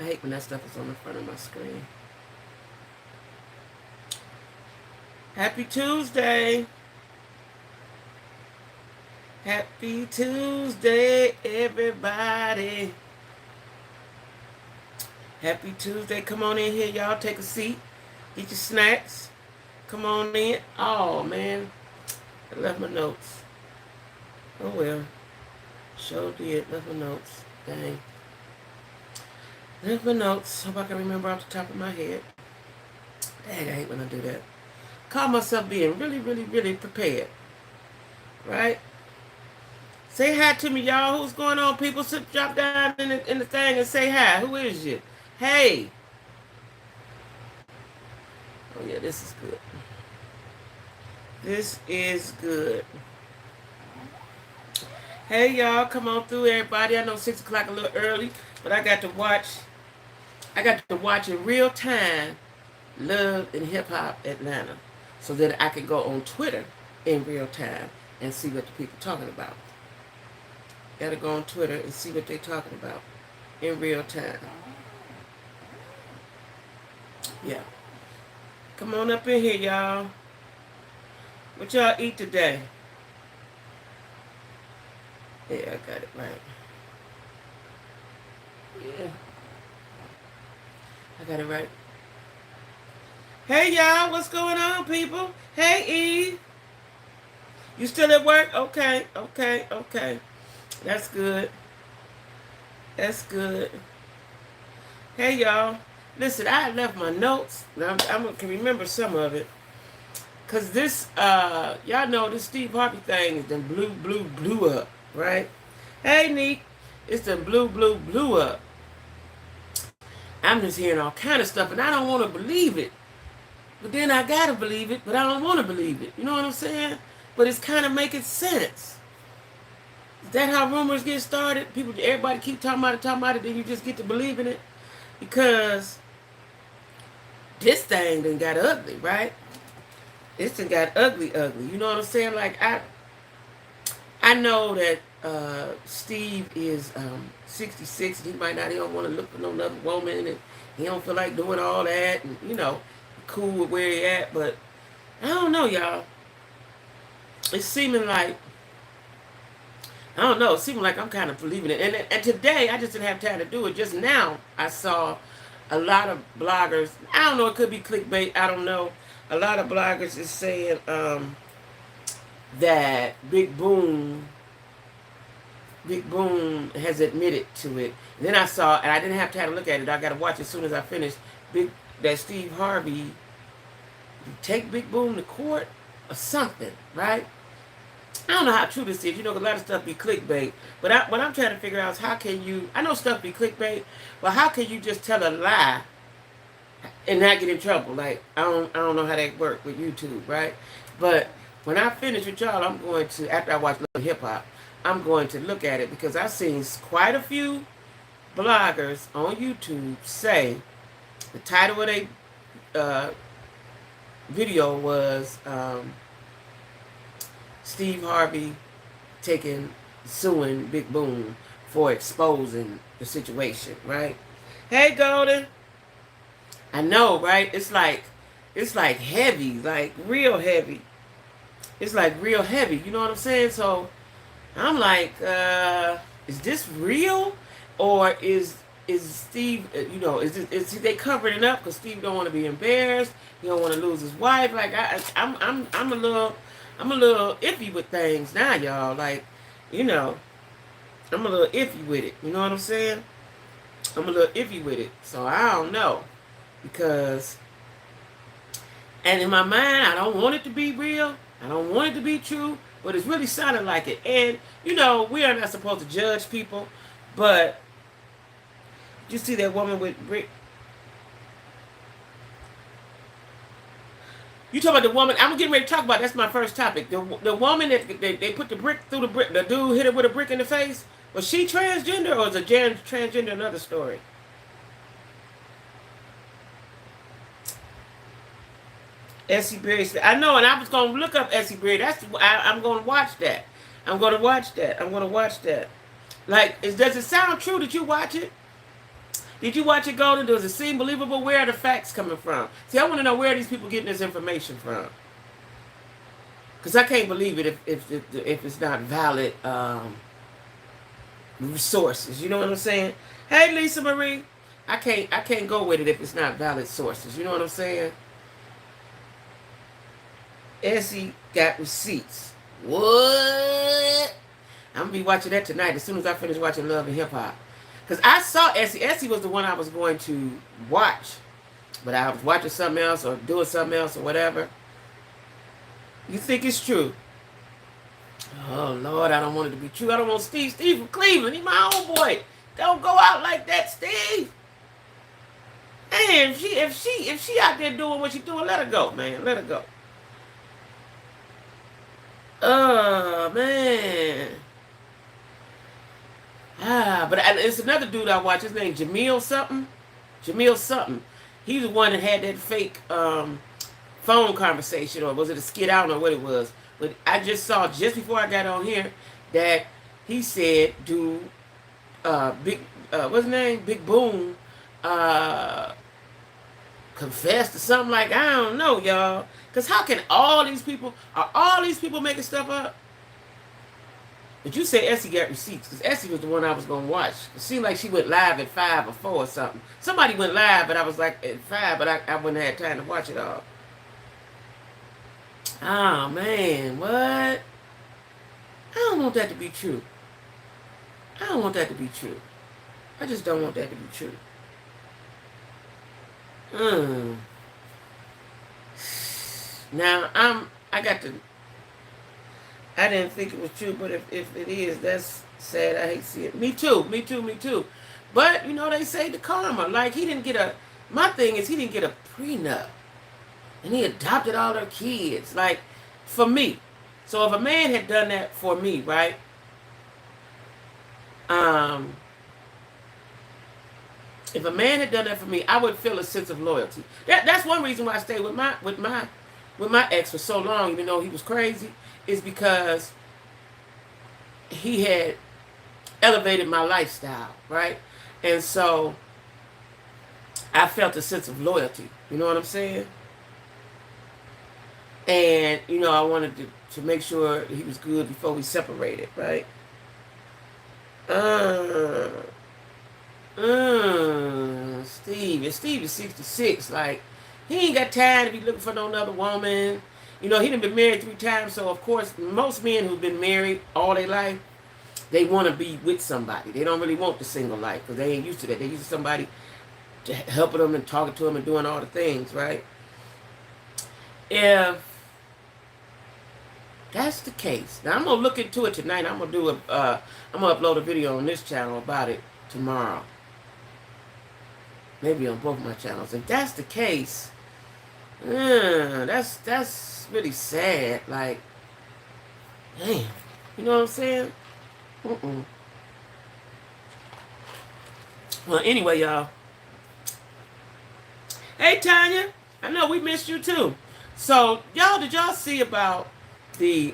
I hate when that stuff is on the front of my screen. Happy Tuesday. Happy Tuesday, everybody. Happy Tuesday. Come on in here, y'all. Take a seat. Get your snacks. Come on in. Oh, man. I left my notes. Oh, well. Sure did. Left my notes. Dang. Left my notes. Hope I can remember off the top of my head. Dang, I hate when I do that. Call myself being really, really, really prepared. Right? Say hi to me, y'all. Who's going on, people? Sit, drop down in the thing and say hi. Who is you? Hey. Oh, yeah, this is good. This is good. Hey, y'all. Come on through, everybody. I know 6 o'clock a little early, but I got to watch in real time Love and Hip Hop Atlanta so that I could go on Twitter in real time and see what the people are talking about. Got to go on Twitter and see what they're talking about in real time. Yeah. Come on up in here, y'all. What y'all eat today? Yeah, I got it right. Yeah. I got it right. Hey, y'all. What's going on, people? Hey, Eve. You still at work? Okay. That's good. That's good. Hey, y'all. Listen, I left my notes. Now, I can remember some of it. Because this, y'all know this Steve Harvey thing is done blew up, right? Hey, Neek. It's done blew up. I'm just hearing all kind of stuff, and I don't want to believe it. But then I got to believe it, but I don't want to believe it. You know what I'm saying? But it's kind of making sense. Is that how rumors get started? Everybody keep talking about it, then you just get to believing it? Because this thing done got ugly, right? This done got ugly. You know what I'm saying? Like, I know that Steve is 66, and he don't want to look for no other woman, and he don't feel like doing all that, and, you know, cool with where he at, but I don't know, y'all. It's seeming like, I don't know, it seemed like I'm kind of believing it. And today, I just didn't have time to do it. Just now, I saw a lot of bloggers. I don't know, it could be clickbait. I don't know. A lot of bloggers is saying that Big Boom has admitted to it. And then I saw, and I didn't have time to look at it. I got to watch it as soon as I finish. That Steve Harvey take Big Boom to court or something, right? I don't know how true this is. You know, a lot of stuff be clickbait. But what I'm trying to figure out is how can you, I know stuff be clickbait, but how can you just tell a lie and not get in trouble? Like, I don't know how that works with YouTube, right? But when I finish with y'all, I'm going to, after I watch Love Hip Hop, I'm going to look at it because I've seen quite a few bloggers on YouTube say the title of their video was Steve Harvey suing Big Boom for exposing the situation, right? Hey, Golden. I know, right? It's like heavy, like real heavy. It's like real heavy. You know what I'm saying? So I'm like, is this real, or is Steve? You know, is they covering it up because Steve don't want to be embarrassed? He don't want to lose his wife. Like I'm a little iffy with things now, y'all. Like, you know, I'm a little iffy with it. You know what I'm saying? I'm a little iffy with it. So I don't know. Because, and in my mind, I don't want it to be real. I don't want it to be true. But it's really sounding like it. And, you know, we are not supposed to judge people. But, you see that woman with brick. You talking about the woman, I'm getting ready to talk about, that's my first topic. The woman that they put the brick through the brick, the dude hit her with a brick in the face. Was she transgender, or is a transgender another story? Essie Berry. I know, and I was going to look up Essie Berry. I'm going to watch that. I'm going to watch that. Like, does it sound true that you watch it? Did you watch it, Golden? Does it seem believable? Where are the facts coming from? See, I want to know where are these people getting this information from. Because I can't believe it if it's not valid sources. You know what I'm saying? Hey, Lisa Marie. I can't go with it if it's not valid sources. You know what I'm saying? Essie got receipts. What? I'm gonna be watching that tonight as soon as I finish watching Love and Hip Hop. Because I saw Essie. Essie was the one I was going to watch. But I was watching something else or doing something else or whatever. You think it's true? Oh, Lord, I don't want it to be true. I don't want Steve. Steve from Cleveland. He's my old boy. Don't go out like that, Steve. Man, if she out there doing what she doing, let her go, man. Let her go. Oh, man. But it's another dude I watch. His name Jamil something. Jamil something. He's the one that had that fake phone conversation, or was it a skit? I don't know what it was. But I just saw just before I got on here that he said, "Do what's his name? Big Boom confessed to something like I don't know, y'all. Because how can all these people making stuff up?" But you say Essie got receipts, because Essie was the one I was going to watch. It seemed like she went live at 5 or 4 or something. Somebody went live, but I was like at 5, but I wouldn't have had time to watch it all. Oh, man, what? I don't want that to be true. I don't want that to be true. I just don't want that to be true. Now, I didn't think it was true, but if it is, that's sad. I hate to see it. Me too. But, they say the karma. Like, my thing is he didn't get a prenup. And he adopted all her kids. Like, for me. So if a man had done that for me, right? If a man had done that for me, I would feel a sense of loyalty. That's one reason why I stayed with my ex for so long, even though he was crazy, is because he had elevated my lifestyle, right? And so I felt a sense of loyalty. You know what I'm saying? And, I wanted to make sure he was good before we separated, right? Steve is 66. Like, he ain't got time to be looking for no other woman. He done been married 3 times, so of course, most men who've been married all their life, they want to be with somebody. They don't really want the single life, because they ain't used to that. They used to somebody to helping them and talking to them and doing all the things, right? If that's the case, now I'm gonna look into it tonight. I'm gonna upload a video on this channel about it tomorrow. Maybe on both my channels. If that's the case, that's really sad. Like, damn, you know what I'm saying? Well, anyway, y'all. Hey, Tanya, I know we missed you too. So, did y'all see about the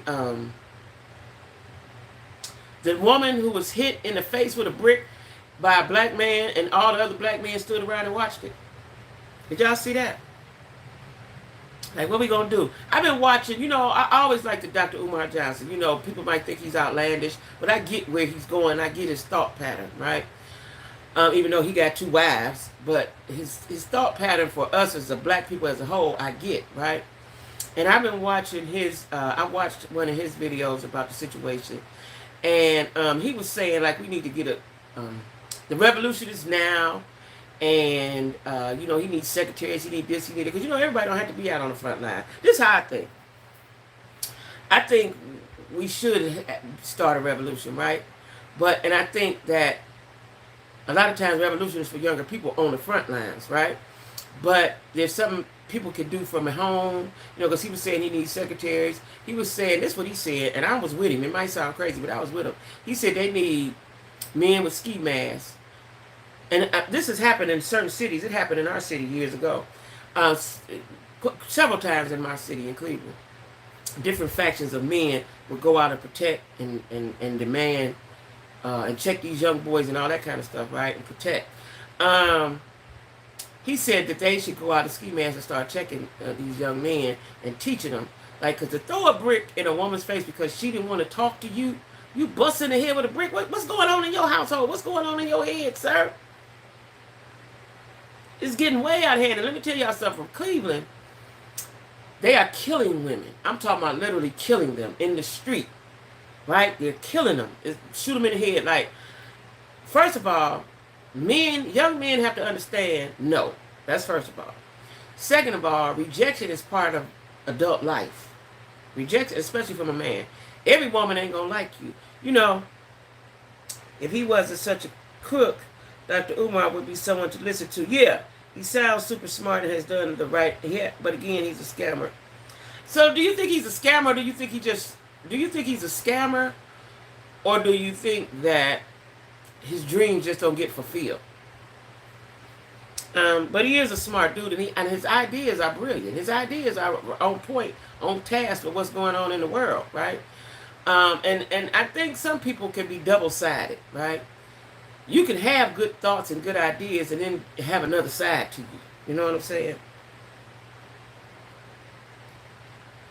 woman who was hit in the face with a brick by a black man, and all the other black men stood around and watched it? Did y'all see that? Like, what we gonna do? I've been watching, I always like the Dr. Umar Johnson. People might think he's outlandish, but I get where he's going. I get his thought pattern, right? Even though he got 2 wives, but his thought pattern for us as a black people as a whole, I get, right? And I've been watching I watched one of his videos about the situation, and he was saying, like, we need to get the revolution is now, and, he needs secretaries, he needs this, he needs it, because, everybody don't have to be out on the front line. This is how I think. I think we should start a revolution, right? And I think that a lot of times revolution is for younger people on the front lines, right? But there's something people can do from at home, because he was saying he needs secretaries. He was saying, this is what he said, and I was with him. It might sound crazy, but I was with him. He said they need men with ski masks. And this has happened in certain cities. It happened in our city years ago. Several times in my city, in Cleveland. Different factions of men would go out and protect and demand and check these young boys and all that kind of stuff, right? And protect. Um, he said that they should go out to ski masks and start checking these young men and teaching them. Like, because to throw a brick in a woman's face because she didn't want to talk to you, you bust in the head with a brick. What's going on in your household? What's going on in your head, sir? It's getting way out of hand. And let me tell y'all something from Cleveland. They are killing women. I'm talking about literally killing them in the street. Right? They're killing them. Shoot them in the head. Like, first of all, young men have to understand, no. That's first of all. Second of all, rejection is part of adult life. Rejection, especially from a man. Every woman ain't gonna like you. You know, if he wasn't such a crook, Dr. Umar would be someone to listen to. Yeah, he sounds super smart and has done the right. Yeah, but again, he's a scammer. So, do you think he's a scammer? Or do you think he's a scammer, or do you think that his dreams just don't get fulfilled? But he is a smart dude, and his ideas are brilliant. His ideas are on point, on task with what's going on in the world, right? And I think some people can be double-sided, right? You can have good thoughts and good ideas and then have another side to you. You know what I'm saying?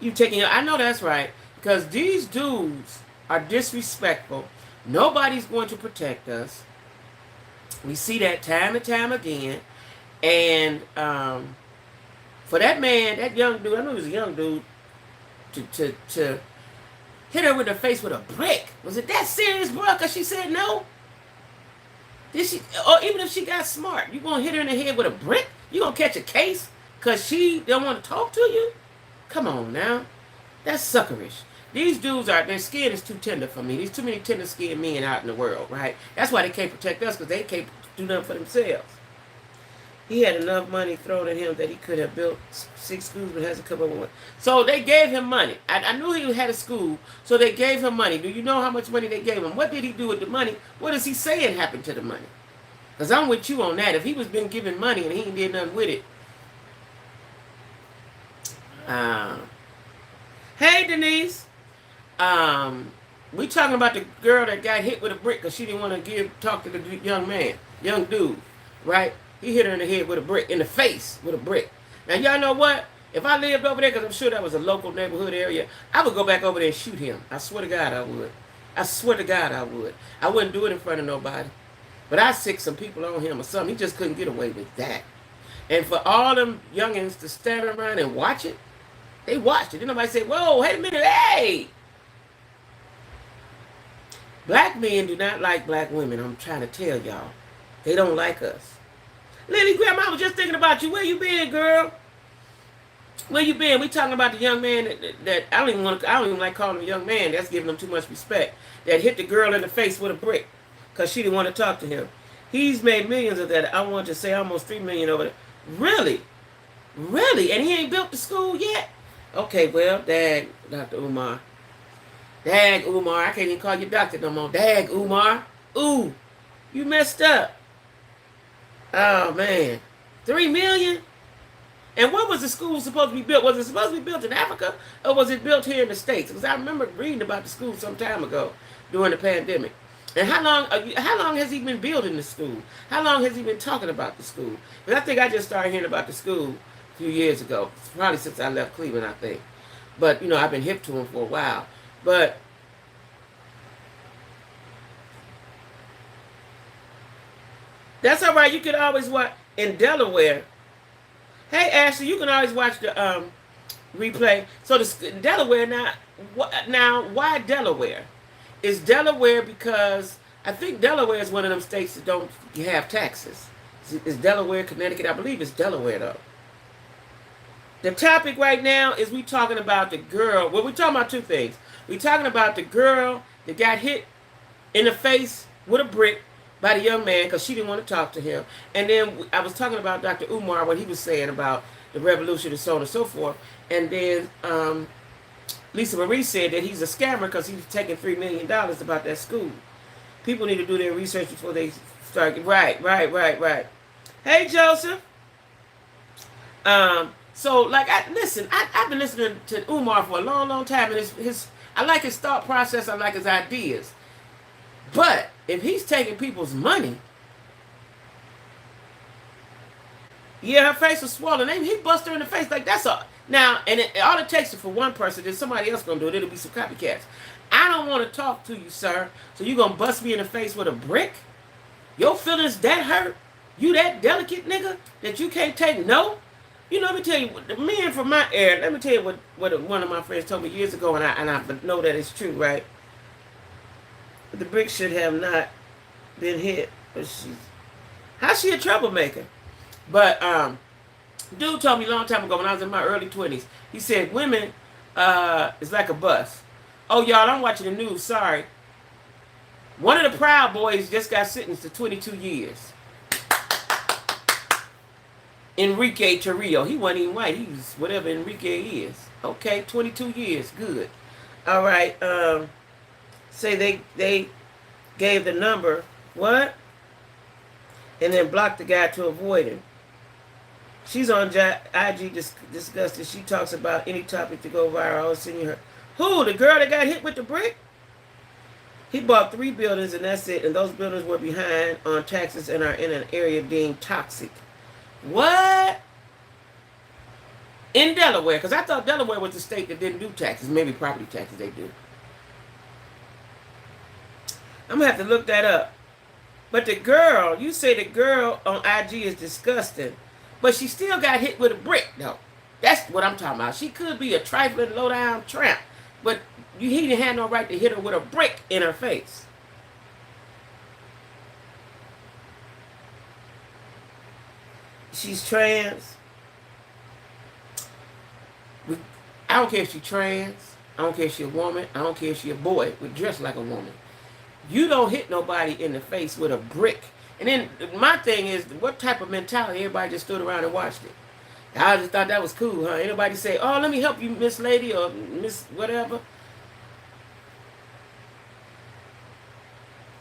I know that's right, because these dudes are disrespectful. Nobody's going to protect us. We see that time and time again. And for that man, that young dude, I know he was a young dude, to hit her with the face with a brick. Was it that serious, bro? Because she said no? Did she? Or even if she got smart, you going to hit her in the head with a brick? You going to catch a case because she don't want to talk to you? Come on now. That's suckerish. These dudes their skin is too tender for me. There's too many tender skinned men out in the world, right? That's why they can't protect us, because they can't do nothing for themselves. He had enough money thrown at him that he could have built 6 schools, but hasn't come up with one. So they gave him money. I knew he had a school, so they gave him money. Do you know how much money they gave him? What did he do with the money? What is he saying happened to the money? Because I'm with you on that. If he was been given money and he ain't did nothing with it. Hey, Denise. We talking about the girl that got hit with a brick because she didn't want to talk to the young dude, right? He hit her in the head with a brick, in the face with a brick. Now, y'all know what? If I lived over there, because I'm sure that was a local neighborhood area, I would go back over there and shoot him. I swear to God I would. I swear to God I would. I wouldn't do it in front of nobody. But I sick some people on him or something. He just couldn't get away with that. And for all them youngins to stand around and watch it, they watched it. Then nobody said, whoa, wait a minute, hey! Black men do not like black women. I'm trying to tell y'all. They don't like us. Lily Graham, I was just thinking about you. Where you been, girl? Where you been? We talking about the young man that I don't even like calling him a young man. That's giving him too much respect. That hit the girl in the face with a brick because she didn't want to talk to him. He's made millions of that. I want to say almost $3 million over there. Really? Really? And he ain't built the school yet? Okay, well, dag, Dr. Umar. Dag, Umar. I can't even call you doctor no more. Dag, Umar. Ooh, you messed up. Oh, man. $3 million? And what was the school supposed to be built? Was it supposed to be built in Africa, or was it built here in the States? Because I remember reading about the school some time ago during the pandemic. And how long has he been building the school? How long has he been talking about the school? Because I think I just started hearing about the school a few years ago. Probably since I left Cleveland, I think. But, I've been hip to him for a while. But that's all right. You can always watch in Delaware. Hey, Ashley, you can always watch the replay. So Delaware now, why Delaware? Is Delaware because I think Delaware is one of them states that don't have taxes. Is Delaware, Connecticut? I believe it's Delaware, though. The topic right now is we talking about the girl. Well, we're talking about two things. We're talking about the girl that got hit in the face with a brick by the young man because she didn't want to talk to him. And then I was talking about Dr. Umar, what he was saying about the revolution and so on and so forth. And then Lisa Marie said that he's a scammer because he's taking $3 million about that school. People need to do their research before they start. Right. Hey, Joseph. So, I've been listening to Umar for a long, long time, and I like his thought process, I like his ideas. But if he's taking people's money, Yeah, her face was swollen. He bust her in the face like that's a now, and all it takes is for one person. Then somebody else gonna do it. It'll be some copycats. I don't want to talk to you, sir. So you gonna bust me in the face with a brick? Your feelings that hurt? You that delicate nigga that you can't take no? You know, let me tell you, the men from my area. Let me tell you what one of my friends told me years ago, and I know that it's true, right? The brick should have not been hit, but how's she a troublemaker? But dude told me a long time ago when I was in my early 20s. He said women is like a bus. Oh y'all, I'm watching the news. Sorry. One of the Proud Boys just got sentenced to 22 years. Enrique Torrio. He wasn't even white. He was whatever Enrique is. Okay, 22 years. Good. All right. Say they gave the number. What? And then blocked the guy to avoid him. She's on IG disgusted. She talks about any topic to go viral. I was sending her. Who? The girl that got hit with the brick? He bought 3 buildings and that's it. And those buildings were behind on taxes and are in an area deemed toxic. What? In Delaware, because I thought Delaware was the state that didn't do taxes. Maybe property taxes they do. I'm going to have to look that up. But the girl, you say the girl on IG is disgusting. But she still got hit with a brick, though. That's what I'm talking about. She could be a trifling, low-down tramp. But he didn't have no right to hit her with a brick in her face. She's trans. I don't care if she's trans. I don't care if she's a woman. I don't care if she's a boy with dressed like a woman. You don't hit nobody in the face with a brick. And then my thing is, what type of mentality? Everybody just stood around and watched it. I just thought that was cool, huh? Anybody say, oh, let me help you, Miss Lady or Miss whatever.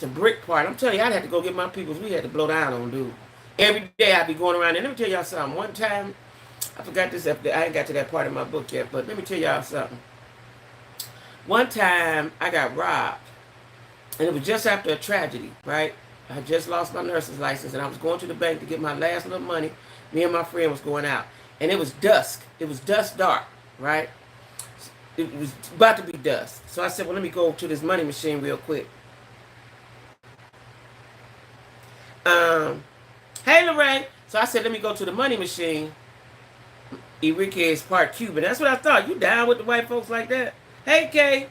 The brick part. I'm telling you, I'd have to go get my peoples. We had to blow down on dude. Every day I'd be going around. And let me tell y'all something. One time, I forgot this. I ain't got to that part of my book yet, but let me tell y'all something. One time, I got robbed. And it was just after a tragedy, right? I just lost my nurse's license, and I was going to the bank to get my last little money. Me and my friend was going out. And it was dusk. It was dusk dark, right? It was about to be dusk. So I said, well, let me go to this money machine real quick. Hey, Lorraine. So I said, let me go to the money machine. Enrique is part Cuban. That's what I thought. You down with the white folks like that? Hey, Kay.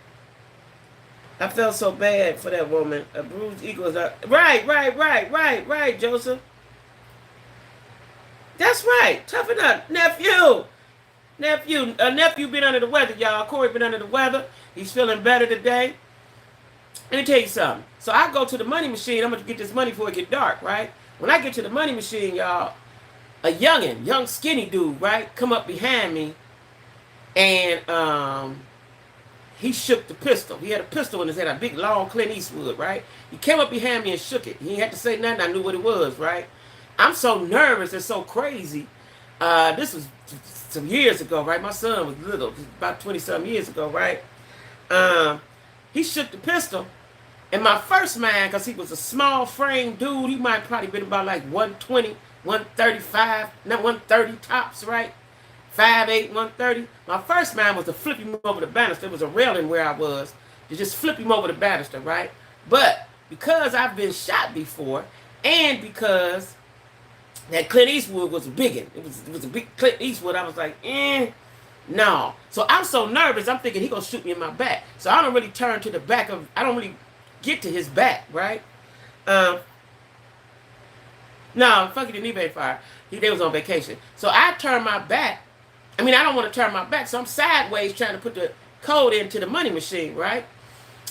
I felt so bad for that woman. A bruised equals a... Right, Joseph. That's right. Toughen up. Nephew. Nephew been under the weather, y'all. Corey been under the weather. He's feeling better today. Let me tell you something. So I go to the money machine. I'm going to get this money before it get dark, right? When I get to the money machine, y'all, a young skinny dude, right, come up behind me, and he shook the pistol. He had a pistol in his hand, a big, long Clint Eastwood, right? He came up behind me and shook it. He didn't have to say nothing. I knew what it was, right? I'm so nervous and so crazy. This was some years ago, right? My son was little, about 20-something years ago, right? He shook the pistol. And my first man, because he was a small frame dude, he might probably been about like 120, 135, not 130 tops, right? 5'8", 130. My first man was to flip him over the banister. There was a railing where I was, to just flip him over the banister, right? But because I've been shot before, and because that Clint Eastwood was a big one, it was a big Clint Eastwood, I was like, no. So I'm so nervous, I'm thinking he gonna shoot me in my back. So I don't really turn to the back of, I don't really get to his back, right? No, fuck it, didn't even fire. They was on vacation. So I turned my back. I mean, I don't want to turn my back, so I'm sideways trying to put the code into the money machine, right?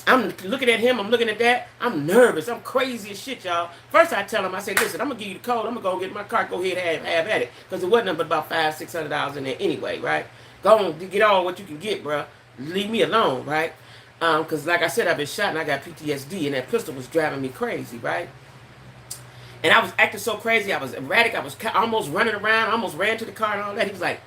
I'm looking at him, I'm looking at that. I'm nervous, I'm crazy as shit, y'all. First I tell him, I say, listen, I'm going to give you the code. I'm going to go get in my car, go ahead and have at it. Because it wasn't nothing but about $500-$600 in there anyway, right? Go on, get all what you can get, bro. Leave me alone, right? Because like I said, I've been shot and I got PTSD, and that pistol was driving me crazy, right? And I was acting so crazy, I was erratic, I was almost running around, I almost ran to the car and all that. He was like,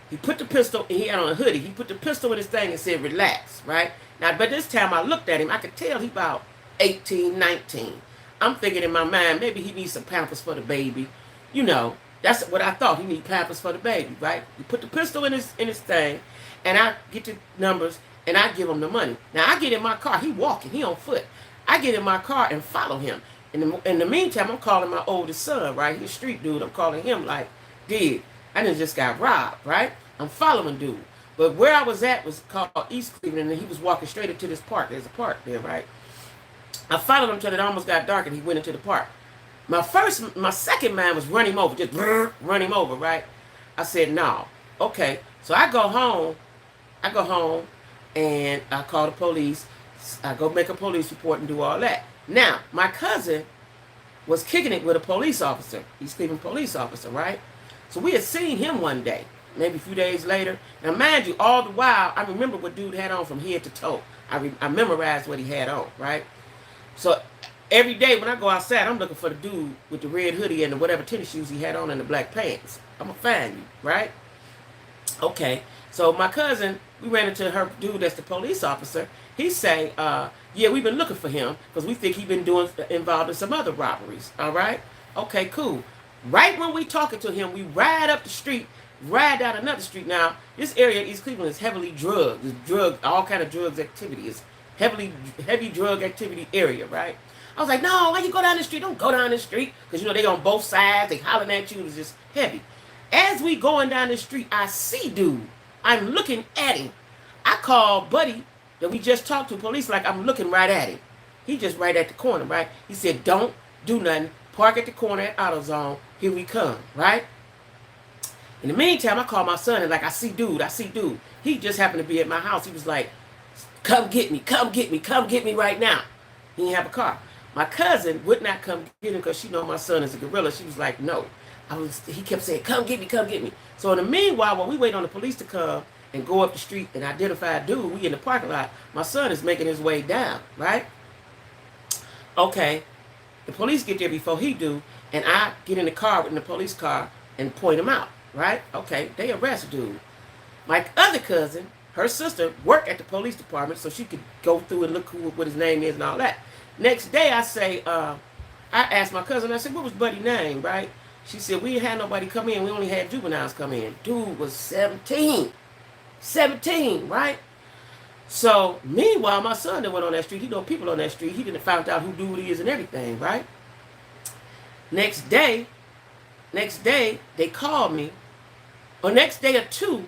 he put the pistol, and he had on a hoodie, he put the pistol in his thing and said, relax, right? Now, but this time I looked at him, I could tell he about 18, 19. I'm thinking in my mind, maybe he needs some Pampers for the baby, you know. That's what I thought. He need Pampers for the baby, right? You put the pistol in his thing, and I get the numbers, and I give him the money. Now I get in my car. He walking. He on foot. I get in my car and follow him. In the meantime, I'm calling my oldest son, right? He's a street dude. I'm calling him like, dude, I just got robbed, right? I'm following dude. But where I was at was called East Cleveland, and he was walking straight into this park. There's a park there, right? I followed him until it almost got dark, and he went into the park. My second man was run him over, just run him over, right? I said, no. Okay. So I go home, and I call the police. I go make a police report and do all that. Now, my cousin was kicking it with a police officer. He's Cleveland police officer, right? So we had seen him one day, maybe a few days later. Now, mind you, all the while, I remember what dude had on from head to toe. I memorized what he had on, right? So every day when I go outside, I'm looking for the dude with the red hoodie and the whatever tennis shoes he had on and the black pants. I'm going to find you, right? Okay. So my cousin, we ran into her dude that's the police officer. He say, yeah, we've been looking for him because we think he's been involved in some other robberies. All right? Okay, cool. Right when we talking to him, we ride up the street, ride down another street. Now, this area, East Cleveland, is heavily drugged. There's all kind of drugs activity. It's heavy drug activity area, right? I was like, no, why you go down the street? Don't go down the street. Because, they on both sides. They hollering at you. It's just heavy. As we going down the street, I see dude. I'm looking at him. I call buddy that we just talked to police like I'm looking right at him. He just right at the corner, right? He said, don't do nothing. Park at the corner at AutoZone. Here we come, right? In the meantime, I call my son and like, I see dude. He just happened to be at my house. He was like, come get me right now. He didn't have a car. My cousin would not come get him because she know my son is a gorilla. She was like, no. He kept saying, come get me. So in the meanwhile, while we wait on the police to come and go up the street and identify a dude, we in the parking lot, my son is making his way down, right? Okay. The police get there before he do, and I get in the car, in the police car, and point him out, right? Okay, they arrest dude. My other cousin, her sister, worked at the police department so she could go through and look what his name is and all that. Next day, I say, I asked my cousin, I said, what was Buddy's name, right? She said, we didn't have nobody come in. We only had juveniles come in. Dude was 17. 17, right? So, meanwhile, my son that went on that street, he know people on that street. He didn't find out who dude is and everything, right? Next day, they called me. Or next day or two,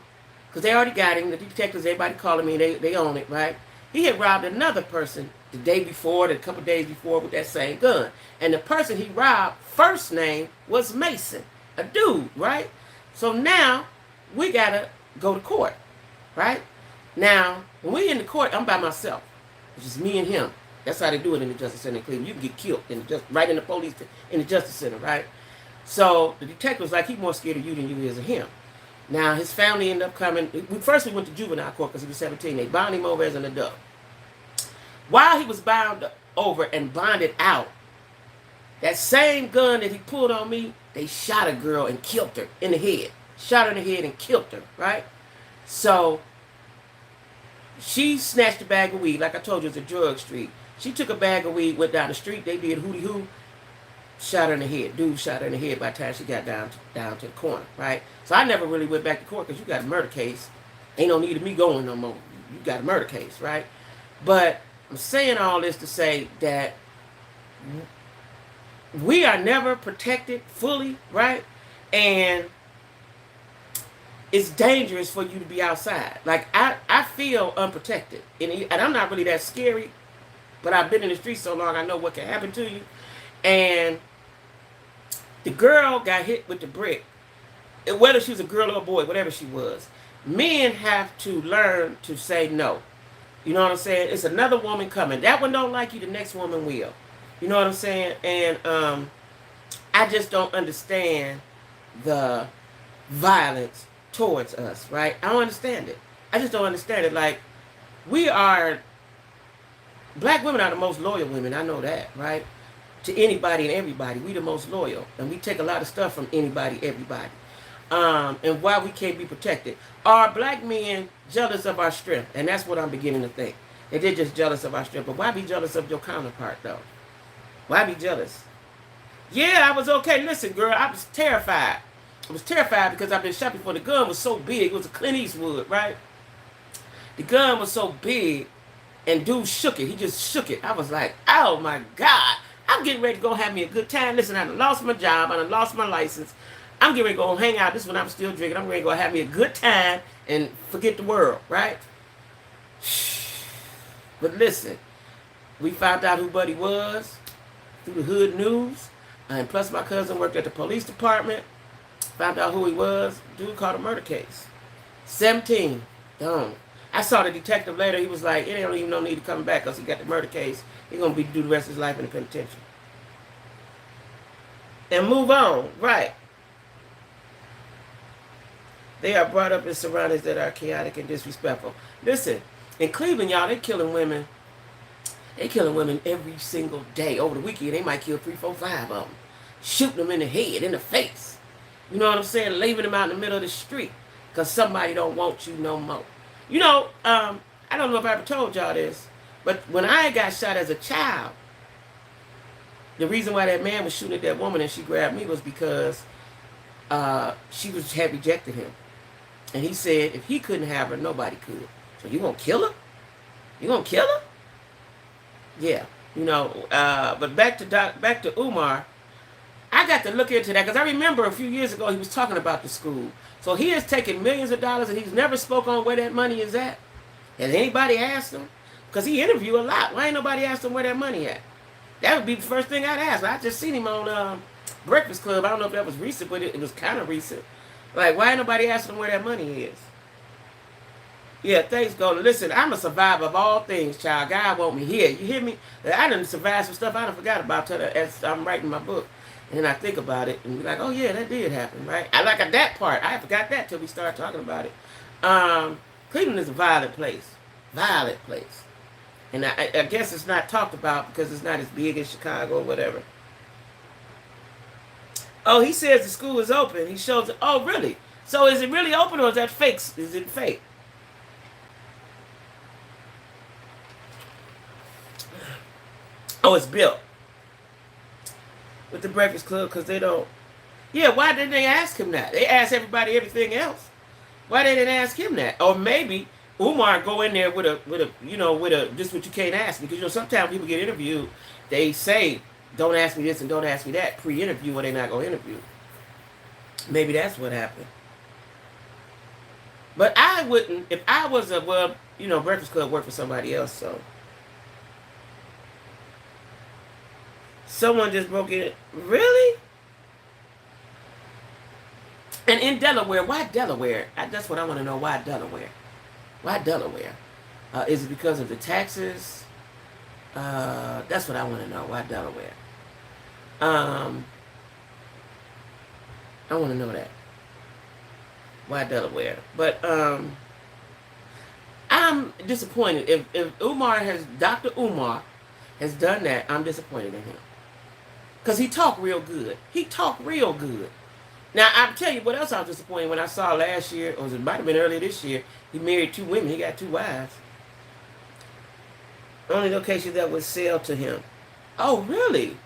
because they already got him. The detectives, everybody calling me. They own it, right? He had robbed another person the day before, a couple days before with that same gun. And the person he robbed, first name was Mason, a dude, right? So now we got to go to court, right? Now, when we in the court, I'm by myself. It's just me and him. That's how they do it in the Justice Center in Cleveland. You can get killed right in the police, in the Justice Center, right? So the detective was like, he's more scared of you than you is of him. Now, his family ended up coming. First, we went to juvenile court because he was 17. They bound him over as an adult. While he was bound over and bonded out, that same gun that he pulled on me, they shot a girl and killed her in the head. Shot her in the head and killed her, right? So, she snatched a bag of weed. Like I told you, it's a drug street. She took a bag of weed, went down the street. They did hootie-hoo. Shot her in the head. Dude shot her in the head by the time she got down to the corner, right? So I never really went back to court because you got a murder case. Ain't no need of me going no more. You got a murder case, right? But I'm saying all this to say that we are never protected fully, right? And it's dangerous for you to be outside. Like, I feel unprotected. And I'm not really that scary, but I've been in the streets so long, I know what can happen to you. And the girl got hit with the brick. Whether she was a girl or a boy, whatever she was. Men have to learn to say no. You know what I'm saying? It's another woman coming. That one don't like you, the next woman will. You know what I'm saying? And I just don't understand the violence towards us, right? I don't understand it. I just don't understand it. Like, black women are the most loyal women. I know that, right? To anybody and everybody. We the most loyal. And we take a lot of stuff from anybody, everybody. And why we can't be protected. Are black men jealous of our strength? And that's what I'm beginning to think. That they're just jealous of our strength. But why be jealous of your counterpart, though? Why be jealous? Yeah, I was okay. Listen, girl, I was terrified. I was terrified because I've been shot before. The gun was so big. It was a Clint Eastwood, right? The gun was so big, and dude shook it. He just shook it. I was like, oh my God. I'm getting ready to go have me a good time. Listen, I done lost my job. I done lost my license. I'm getting ready to go hang out. This is when I'm still drinking. I'm ready to go have me a good time and forget the world, right? But listen, we found out who Buddy was through the hood news. And plus my cousin worked at the police department. Found out who he was. Dude caught a murder case. 17. Done. I saw the detective later. He was like, it ain't even no need to come back because he got the murder case. He's going to do the rest of his life in the penitentiary. And move on. Right. They are brought up in surroundings that are chaotic and disrespectful. Listen, in Cleveland, y'all, they killing women. They killing women every single day. Over the weekend, they might kill 3, 4, 5 of them. Shooting them in the head, in the face. You know what I'm saying? Leaving them out in the middle of the street because somebody don't want you no more. You know, I don't know if I ever told y'all this, but when I got shot as a child, the reason why that man was shooting at that woman and she grabbed me was because she had rejected him. And he said if he couldn't have her, nobody could. So you gonna kill her? You gonna kill her? Yeah. You know, but back to Umar. I got to look into that because I remember a few years ago he was talking about the school. So he has taken millions of dollars and he's never spoke on where that money is at. Has anybody asked him? Because he interviewed a lot. Why ain't nobody asked him where that money at? That would be the first thing I'd ask. I just seen him on Breakfast Club. I don't know if that was recent, but it was kind of recent. Like, why ain't nobody asking him where that money is? Yeah, thanks, Golden. Listen, I'm a survivor of all things, child. God want me here. You hear me? I done survived some stuff I done forgot about as I'm writing my book. And then I think about it and be like, oh yeah, that did happen, right? I like that part. I forgot that till we started talking about it. Cleveland is a violent place. Violent place. And I guess it's not talked about because it's not as big as Chicago or whatever. Oh, he says the school is open. He shows it. Oh, really? So is it really open or is that fake? Is it fake? Oh, it's built. With the Breakfast Club because they don't. Yeah, why didn't they ask him that? They asked everybody everything else. Why they didn't ask him that? Or maybe Umar go in there with a this what you can't ask me, because sometimes people get interviewed, they say don't ask me this and don't ask me that pre-interview when they're not gonna interview. Maybe that's what happened. But I wouldn't if I was Breakfast Club worked for somebody else, so. Someone just broke it. Really? And in Delaware, why Delaware? That's what I want to know. Why Delaware? Why Delaware? Is it because of the taxes? That's what I want to know. Why Delaware? I want to know that. Why Delaware? But I'm disappointed. If Dr. Umar has done that, I'm disappointed in him. Because he talked real good. He talked real good. Now, I'll tell you what else I was disappointed when I saw last year, or it might have been earlier this year, he married 2 women. He got 2 wives. Only location that would sell to him. Oh, really?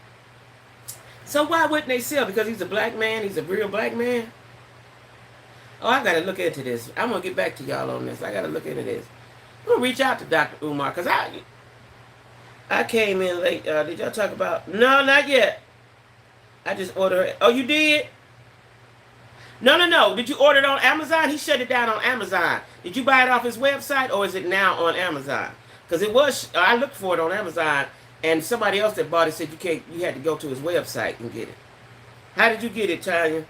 So why wouldn't they sell? Because he's a black man? He's a real black man? Oh, I got to look into this. I'm going to get back to y'all on this. I got to look into this. I'm going to reach out to Dr. Umar, because I came in late. Did y'all talk about... No, not yet. I just ordered it. Oh, you did? No. Did you order it on Amazon? He shut it down on Amazon. Did you buy it off his website or is it now on Amazon? Because it was, I looked for it on Amazon and somebody else that bought it said you had to go to his website and get it. How did you get it, Tanya?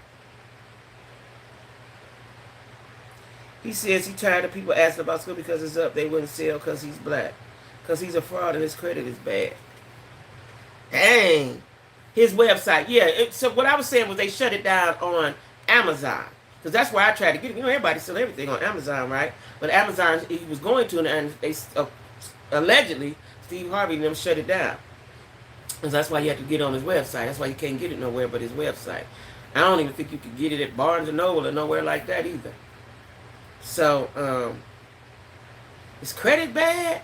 He says he tired of people asking about school because it's up. They wouldn't sell because he's black. Because he's a fraud and his credit is bad. Dang. His website, yeah. So what I was saying was they shut it down on Amazon. Because that's where I tried to get it. Everybody sells everything on Amazon, right? But Amazon, he was going to, and they allegedly, Steve Harvey and them shut it down. Because that's why you have to get on his website. That's why you can't get it nowhere but his website. I don't even think you could get it at Barnes & Noble or nowhere like that either. So, is credit bad?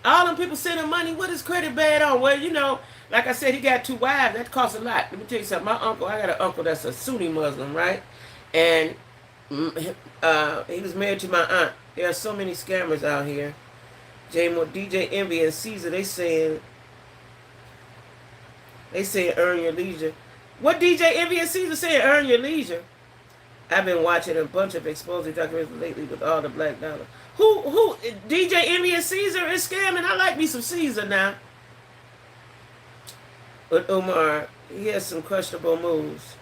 All them people sending money, what is credit bad on? Well, like I said, he got 2 wives. That costs a lot. Let me tell you something. I got an uncle that's a Sunni Muslim, right? And he was married to my aunt. There are so many scammers out here. DJ Envy and Caesar, they say earn your leisure. What DJ Envy and Caesar saying earn your leisure? I've been watching a bunch of exposing documentaries lately with all the black dollar. Who DJ Envy and Caesar is scamming? I like me some Caesar now. But Umar, he has some questionable moves.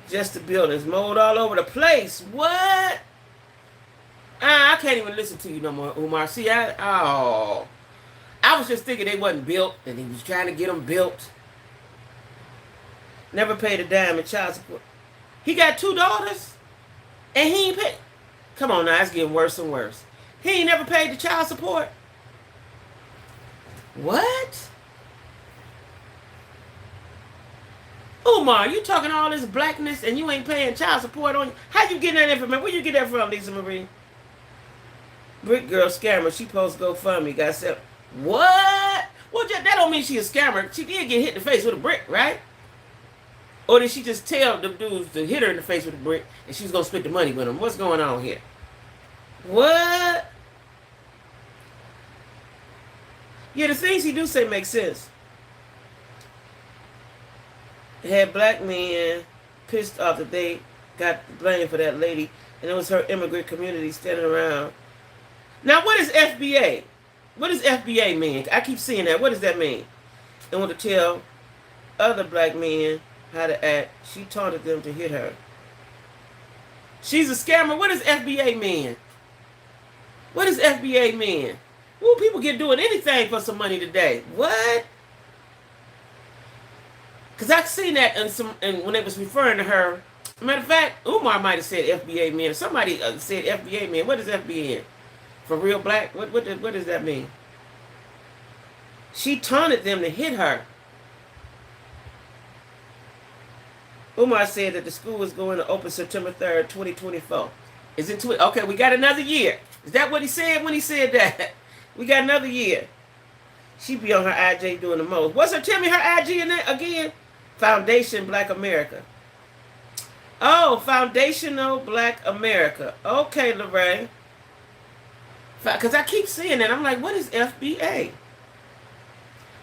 Just the buildings, mold all over the place. What? I can't even listen to you no more, Umar. See, I was just thinking they wasn't built, and he was trying to get them built. Never paid a dime in child support. He got 2 daughters, and he ain't paid. Come on now, it's getting worse and worse. He ain't never paid the child support. What? Umar, you talking all this blackness and you ain't paying child support on you? How you getting that information? Where you get that from, Lisa Marie? Brick girl scammer. She posts GoFundMe. Got set. What? Well, that don't mean she a scammer. She did get hit in the face with a brick, right? Or did she just tell the dudes to hit her in the face with a brick and she was going to split the money with them? What's going on here? What? Yeah, the things he do say make sense. Had black men pissed off that they got blamed for that lady, and it was her immigrant community standing around. Now, what is FBA? What does FBA mean? I keep seeing that. What does that mean? And want to tell other black men how to act. She taunted them to hit her. She's a scammer. What does FBA mean? What does FBA mean? Well, people get doing anything for some money today. What? Because I've seen that and when they was referring to her. Matter of fact, Umar might have said FBA men. Somebody said FBA men. What does FBA? For real black? What does that mean? She taunted them to hit her. Umar said that the school was going to open September 3rd, 2024. Is it okay, we got another year. Is that what he said when he said that? We got another year. She be on her IG doing the most. What's her? Tell me her IG in there again. Foundation Black America. Oh, Foundational Black America. Okay, Lorraine. Because I keep seeing that. I'm like, what is FBA?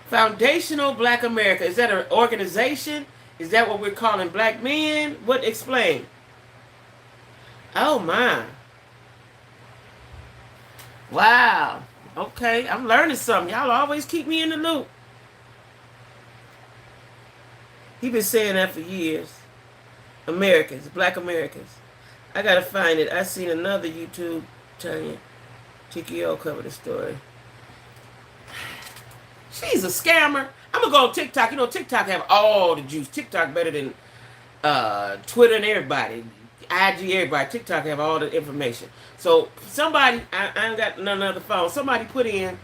Foundational Black America. Is that an organization? Is that what we're calling black men? What? Explain. Oh, my. Wow. Okay, I'm learning something. Y'all always keep me in the loop. He been saying that for years. Americans, black Americans. I gotta find it. I seen another YouTube, Tanya TKO cover the story. She's a scammer. I'm gonna go on TikTok. You know, TikTok have all the juice. TikTok better than Twitter and everybody. IG, everybody. TikTok have all the information. So somebody, I ain't got none other phone. Somebody put in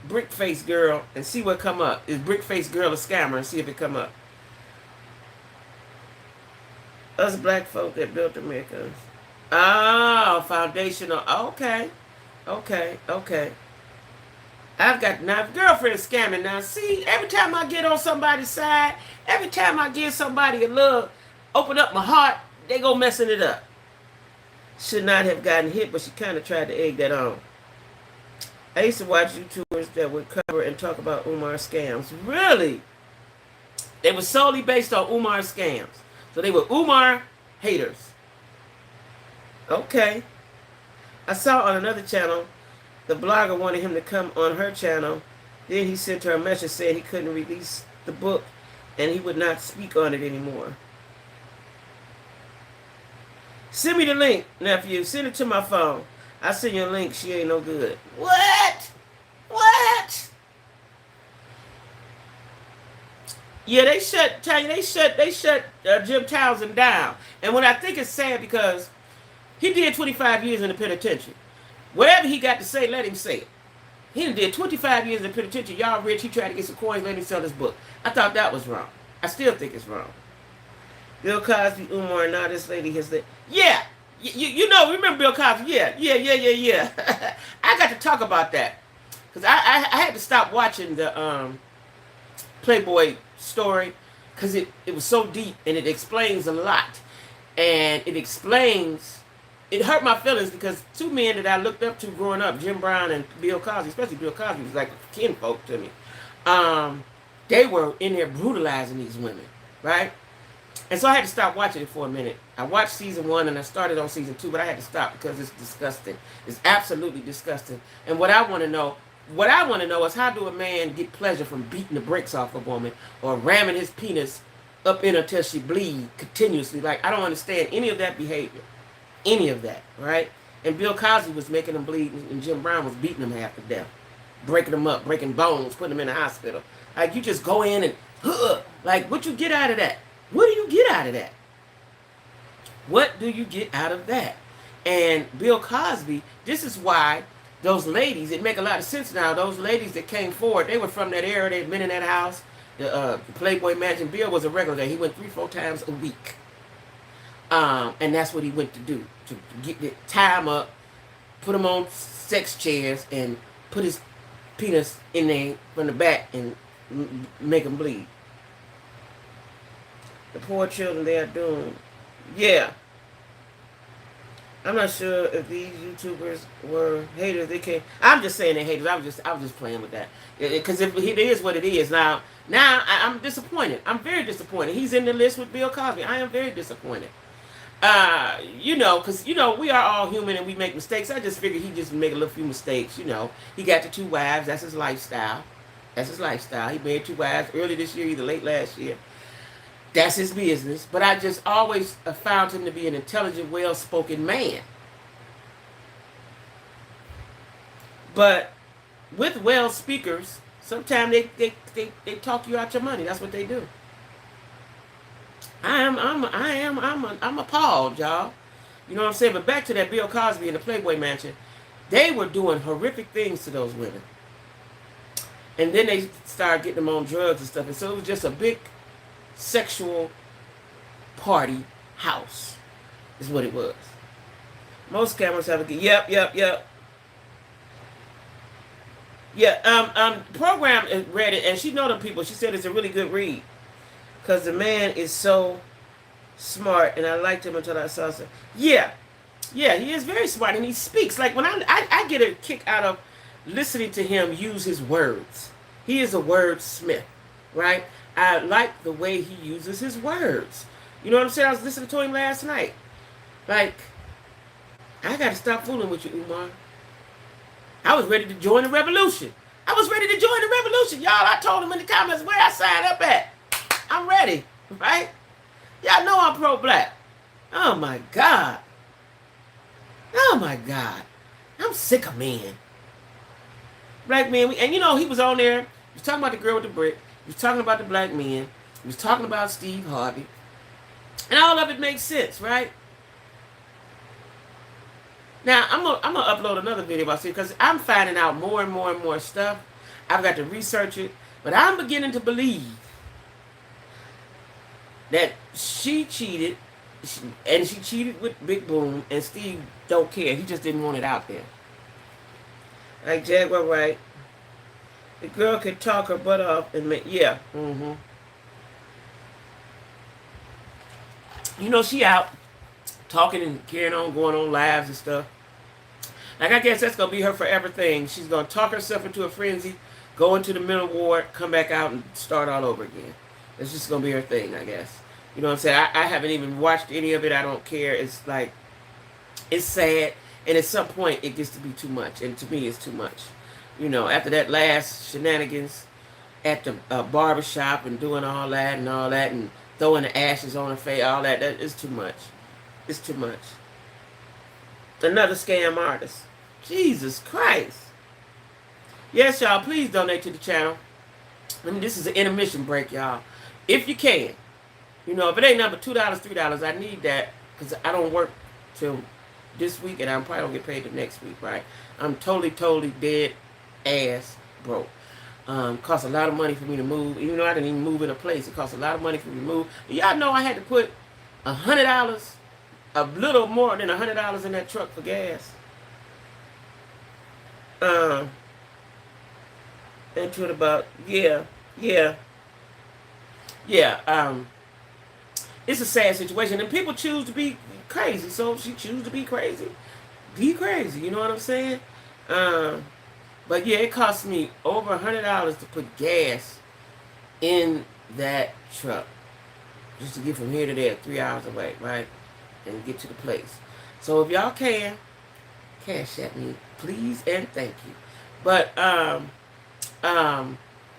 brick face girl and see what come up. Is brick face girl a scammer? And see if it come up. Us black folk that built America. Oh, foundational. Okay. I've got now girlfriend scamming now. See, every time I get on somebody's side, every time I give somebody a love, open up my heart, they go messing it up. Should not have gotten hit, but she kind of tried to egg that on. I used to watch YouTubers that would cover and talk about Umar scams. Really? They were solely based on Umar scams. So they were Umar haters. Okay. I saw on another channel, the blogger wanted him to come on her channel. Then he sent her a message saying he couldn't release the book and he would not speak on it anymore. Send me the link, nephew. Send it to my phone. I send you a link. She ain't no good. What? Yeah, they shut Jim Townsend down. And what I think is sad because he did 25 years in the penitentiary. Whatever he got to say, let him say it. He did 25 years in the penitentiary. Y'all rich. He tried to get some coins. Let him sell his book. I thought that was wrong. I still think it's wrong. Bill Cosby, Umar, now this lady has that. Yeah. You know, remember Bill Cosby? Yeah. I got to talk about that. Because I had to stop watching the Playboy story. because it was so deep and it explains a lot. And it hurt my feelings because two men that I looked up to growing up, Jim Brown and Bill Cosby, especially Bill Cosby, was like kinfolk to me. Um, they were in there brutalizing these women, right? And so I had to stop watching it for a minute. I watched season 1 and I started on season 2, but I had to stop because it's disgusting. It's absolutely disgusting. And what I want to know is, how do a man get pleasure from beating the brakes off a woman or ramming his penis up in her till she bleed continuously? Like, I don't understand any of that behavior. Any of that, right? And Bill Cosby was making them bleed, and Jim Brown was beating them half to death. Breaking them up, breaking bones, putting them in the hospital. Like, you just go in and, like, what you get out of that? What do you get out of that? What do you get out of that? And Bill Cosby, this is why those ladies, it make a lot of sense now, those ladies that came forward, they were from that era, they'd been in that house, the Playboy Mansion. Bill was a regular there. He went 3-4 times a week. And that's what he went to do, to tie him up, put him on sex chairs, and put his penis in there from the back and make him bleed. The poor children they are doomed. Yeah. I'm not sure if these YouTubers were haters. They can't. I'm just saying they're haters. I was just playing with that, because it is what it is. Now I'm disappointed. I'm very disappointed. He's in the list with Bill Cosby. I am very disappointed. Because we are all human and we make mistakes. I just figured he just make a little few mistakes. He got the 2 wives. That's his lifestyle. He married 2 wives early this year, either late last year. That's his business. But I just always found him to be an intelligent, well-spoken man. But with well speakers, sometimes they talk you out your money. That's what they do. I'm appalled, y'all. You know what I'm saying? But back to that Bill Cosby and the Playboy Mansion, they were doing horrific things to those women. And then they started getting them on drugs and stuff. And so it was just a big sexual party house, is what it was. Most cameras have a good, yep. Yeah, program read it, and she know the people. She said it's a really good read. Because the man is so smart, and I liked him until I saw some. Yeah, he is very smart, and he speaks. Like, when I get a kick out of listening to him use his words. He is a wordsmith, right? I like the way he uses his words. You know what I'm saying? I was listening to him last night. Like, I got to stop fooling with you, Umar. I was ready to join the revolution. Y'all, I told him in the comments where I signed up at. I'm ready, right? Y'all know I'm pro-black. Oh, my God. I'm sick of men. Black men. And, he was on there. He was talking about the girl with the brick. He was talking about the black men. He was talking about Steve Harvey. And all of it makes sense, right? Now, I'm gonna upload another video about it because I'm finding out more and more and more stuff. I've got to research it. But I'm beginning to believe that she cheated, and she cheated with Big Boom, and Steve don't care. He just didn't want it out there. Like Jacq was right. The girl could talk her butt off and make, yeah. She out talking and carrying on, going on lives and stuff. Like, I guess that's going to be her forever thing. She's going to talk herself into a frenzy, go into the mental ward, come back out and start all over again. It's just going to be her thing, I guess. You know what I'm saying? I haven't even watched any of it. I don't care. It's like, it's sad. And at some point, it gets to be too much. And to me, it's too much. After that last shenanigans at the barbershop and doing all that and throwing the ashes on her face, all that is too much. It's too much. Another scam artist. Jesus Christ. Yes, y'all, please donate to the channel. This is an intermission break, y'all. If you can. If it ain't number $2, $3, I need that because I don't work till this week and I probably don't get paid the next week, right? I'm totally dead ass broke. Cost a lot of money for me to move. Even though I didn't even move in a place, it cost a lot of money for me to move. Y'all know I had to put $100, a little more than $100 in that truck for gas. Into it about, yeah. yeah, it's a sad situation, and people choose to be crazy. So she choose to be crazy. Be crazy. You know what I'm saying? Um, but yeah, it cost me over $100 to put gas in that truck just to get from here to there, 3 hours away, right, and get to the place. So if y'all can, cash at me, please and thank you. But um,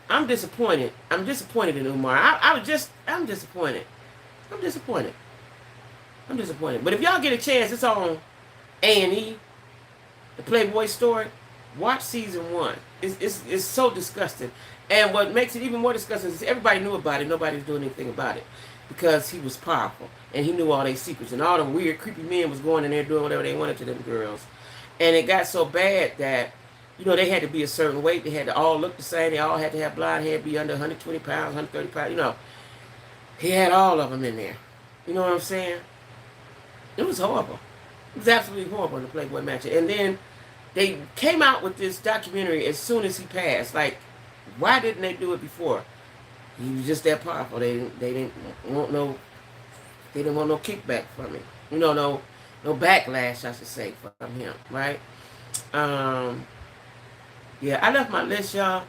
I'm disappointed. I'm disappointed in Umar. I'm disappointed. I'm disappointed. I'm disappointed. But if y'all get a chance, it's on A&E, the Playboy story. Watch season 1. It's so disgusting. And what makes it even more disgusting is everybody knew about it. Nobody was doing anything about it. Because he was powerful. And he knew all their secrets. And all the weird, creepy men was going in there doing whatever they wanted to them girls. And it got so bad that, they had to be a certain weight. They had to all look the same. They all had to have blonde hair, be under 120 pounds, 130 pounds. He had all of them in there. You know what I'm saying? It was horrible. It was absolutely horrible in the Playboy Mansion. And then they came out with this documentary as soon as he passed. Like, why didn't they do it before? He was just that powerful. They didn't want no kickback from him. No backlash, I should say, from him, right? Yeah, I left my list, y'all,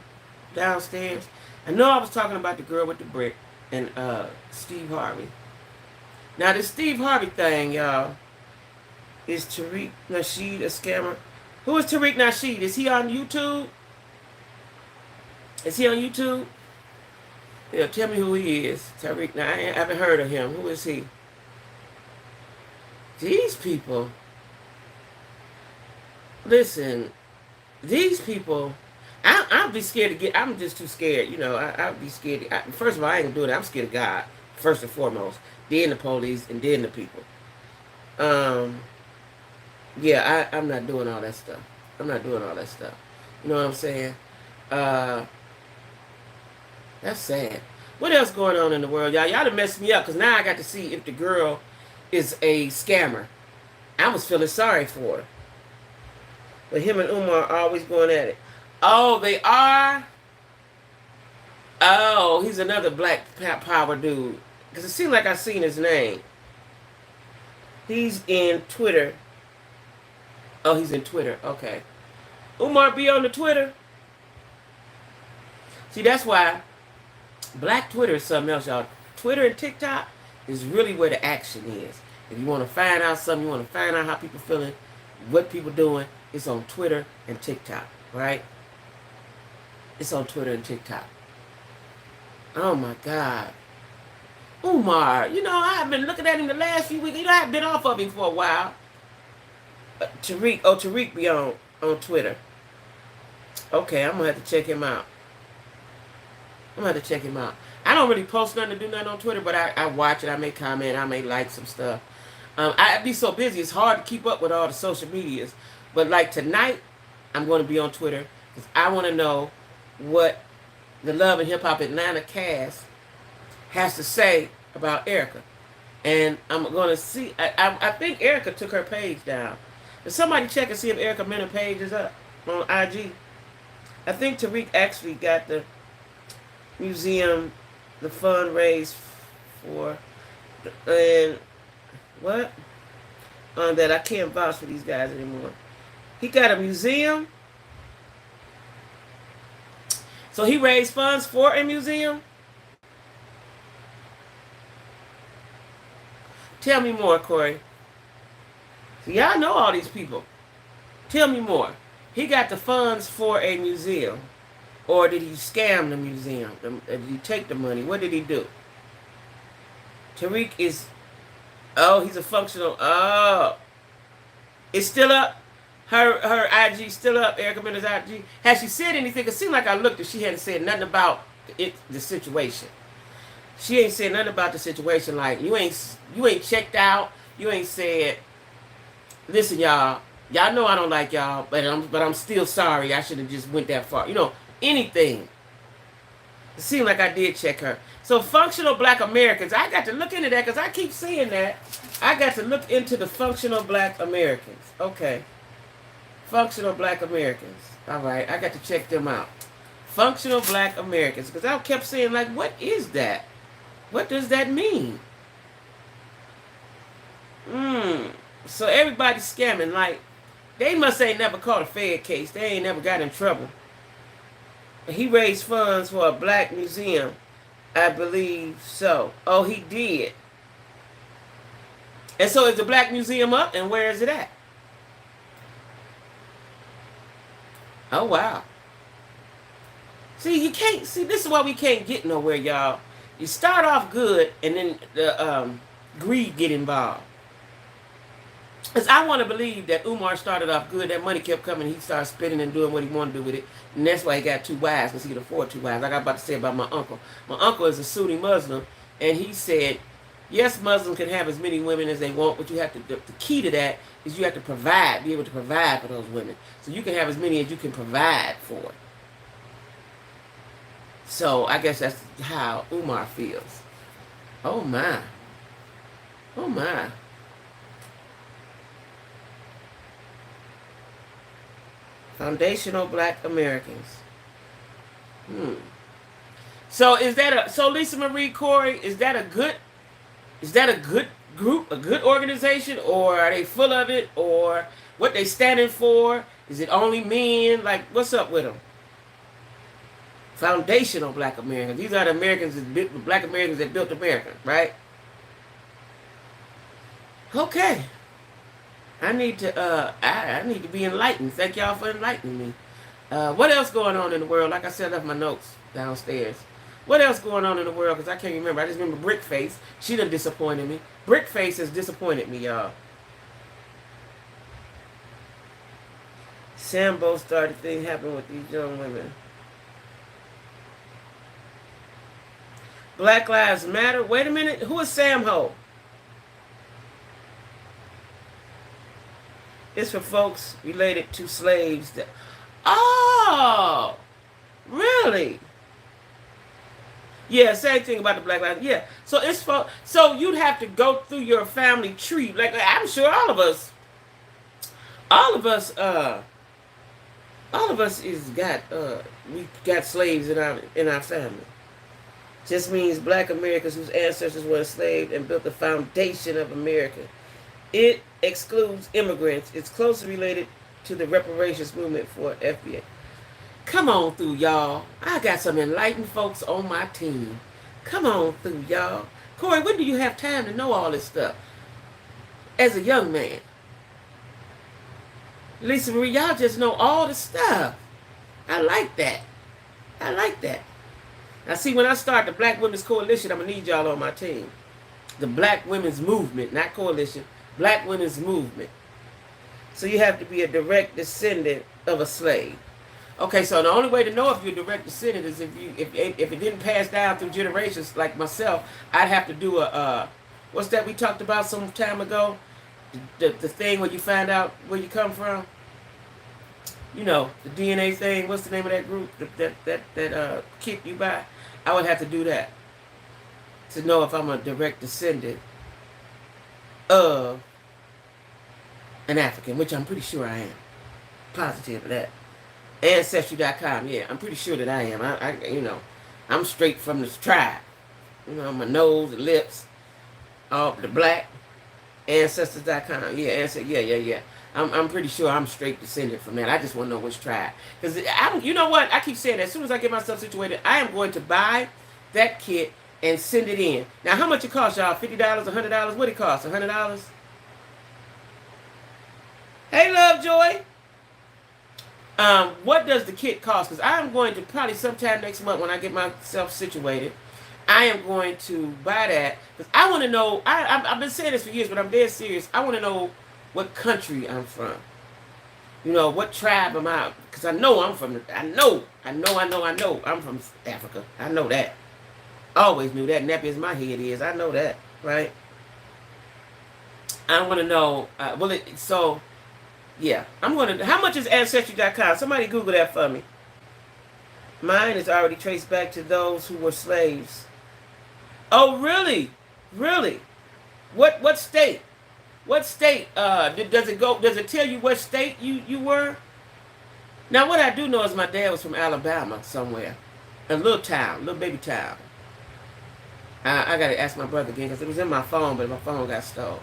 downstairs. I know I was talking about the girl with the brick and Steve Harvey. Now, this Steve Harvey thing, y'all, is Tariq Nasheed a scammer? Who is Tariq Nasheed? Is he on YouTube? Is he on YouTube? Yeah, tell me who he is. Tariq, now, I haven't heard of him. Who is he? These people, listen, these people, I'll be scared to get, I'm just too scared, I'll be scared. First of all, I ain't gonna do it. I'm scared of God, first and foremost. Then the police, and then the people. Yeah, I'm not doing all that stuff. I'm not doing all that stuff. You know what I'm saying? That's sad. What else going on in the world, y'all? Y'all done messed me up, because now I got to see if the girl is a scammer. I was feeling sorry for her. But him and Umar are always going at it. Oh, they are? Oh, he's another black power dude. Because it seemed like I seen his name. He's in Twitter. Oh, he's in Twitter. Okay. Umar be on the Twitter. See, that's why black Twitter is something else, y'all. Twitter and TikTok is really where the action is. If you want to find out something, you want to find out how people feeling, what people doing, it's on Twitter and TikTok, right? It's on Twitter and TikTok. Oh my God. Umar, I've been looking at him the last few weeks. I've been off of him for a while. Tariq be on Twitter. Okay, I'm going to have to check him out. I don't really post nothing to do nothing on Twitter, but I watch it. I may comment. I may like some stuff. I be so busy. It's hard to keep up with all the social medias. But like tonight, I'm going to be on Twitter because I want to know what the Love and Hip Hop Atlanta cast has to say about Erica. And I'm going to see. I think Erica took her page down. If somebody check and see if Erica Mena page is up on IG. I think Tariq actually got the museum, the fundraise for, and what? That I can't vouch for these guys anymore. He got a museum. So he raised funds for a museum? Tell me more, Corey. See, y'all know all these people. Tell me more. He got the funds for a museum. Or did he scam the museum? Did he take the money? What did he do? Tariq is... Oh, he's a functional... Oh. It's still up? Her IG still up? Erica Mena's IG? Has she said anything? It seemed like I looked and she hadn't said nothing about the situation. She ain't said nothing about the situation. Like, you ain't checked out. You ain't said... Listen, y'all. Y'all know I don't like y'all, but I'm still sorry. I should have just went that far. Anything. It seemed like I did check her. So functional black Americans, I got to look into that because I keep seeing that. I got to look into the functional black Americans. Okay. Functional black Americans. All right. I got to check them out. Functional black Americans. Because I kept saying, like, what is that? What does that mean? Hmm. So everybody's scamming. Like, they must ain't never caught a Fed case. They ain't never got in trouble. He raised funds for a black museum. I believe so. Oh, he did. And so is the black museum up? And where is it at? Oh, wow. See, you can't see. This is why we can't get nowhere, y'all. You start off good, and then the greed get involved. Because I want to believe that Umar started off good. That money kept coming. He started spending and doing what he wanted to do with it, and that's why he got two wives, because he could afford two wives. Like I was about to say about my uncle. My uncle is a Sunni Muslim, and he said, yes, Muslims can have as many women as they want, but you have to. The key to that is you have to provide, be able to provide for those women. So you can have as many as you can provide for. So I guess that's how Umar feels. Oh my. Oh my. Foundational Black Americans. Hmm. So is that a Lisa Marie Corey, is that a good group, a good organization, or are they full of it, or what they standing for? Is it only men? Like, what's up with them? Foundational Black Americans. These are the Americans that built, Black Americans that built America, right? Okay. I need to I need to be enlightened. Thank y'all for enlightening me. What else going on in the world? Like I said, I left my notes downstairs. What else going on in the world? Because I can't remember. I just remember Brickface. She done disappointed me. Brickface has disappointed me, y'all. Sambo started thing happening with these young women. Black Lives Matter. Wait a minute. Who is Sam Ho? It's for folks related to slaves. Oh, really? Yeah, same thing about the Black Lives. Yeah, so it's for, so you'd have to go through your family tree. Like I'm sure all of us, all of us is got we got slaves in our family. Just means Black Americans whose ancestors were enslaved and built the foundation of America. It excludes immigrants. It's closely related to the reparations movement for FBA. Come on through, y'all. I got some enlightened folks on my team. Come on through, y'all. Corey, when do you have time to know all this stuff? As a young man. Lisa Marie, y'all just know all the stuff. I like that. I like that. Now, see, when I start the Black Women's Coalition, I'm going to need y'all on my team. The Black Women's Movement, not coalition. Black Women's Movement. So you have to be a direct descendant of a slave. Okay, so the only way to know if you're a direct descendant is if it didn't pass down through generations like myself, I'd have to do a what's that we talked about some time ago? The thing where you find out where you come from. You know, the DNA thing. What's the name of that group? That kit you buy? I would have to do that to know if I'm a direct descendant of an African, which I'm pretty sure I am. Positive of that. Ancestry.com, yeah, I'm pretty sure that I am. I you know, I'm straight from this tribe. You know, my nose, the lips, all the black. Ancestors.com, yeah, yeah. I'm pretty sure I'm straight descendant from that. I just want to know which tribe. Because, you know what? I keep saying that as soon as I get myself situated, I am going to buy that kit and send it in. Now, how much it costs, y'all? $50, $100? What it cost? $100? Hey, Lovejoy. What does the kit cost? Because I'm going to probably sometime next month when I get myself situated, I am going to buy that. Because I want to know, I've been saying this for years, but I'm dead serious. I want to know what country I'm from. You know, what tribe am I? Because I know I'm from, I know I'm from Africa. I know that. I always knew that. Nappy as my head is. I know that, right? I want to know, yeah, I'm going to, how much is Ancestry.com? Somebody Google that for me. Mine is already traced back to those who were slaves. Oh, really? Really? What state? What state? Does it tell you what state you were? Now, what I do know is my dad was from Alabama somewhere. A little town, little baby town. I got to ask my brother again because it was in my phone, but my phone got stolen.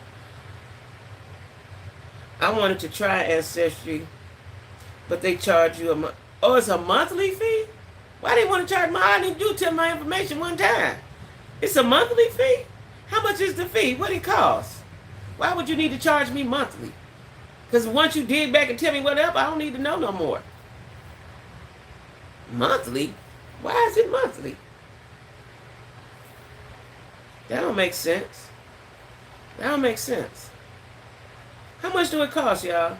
I wanted to try Ancestry, but they charge you a month. Oh, it's a monthly fee? Why they want to charge my? I didn't do tell my information one time. It's a monthly fee? How much is the fee? What it costs? Why would you need to charge me monthly? Because once you dig back and tell me whatever, I don't need to know no more. Monthly? Why is it monthly? That don't make sense. That don't make sense. How much do it cost, y'all?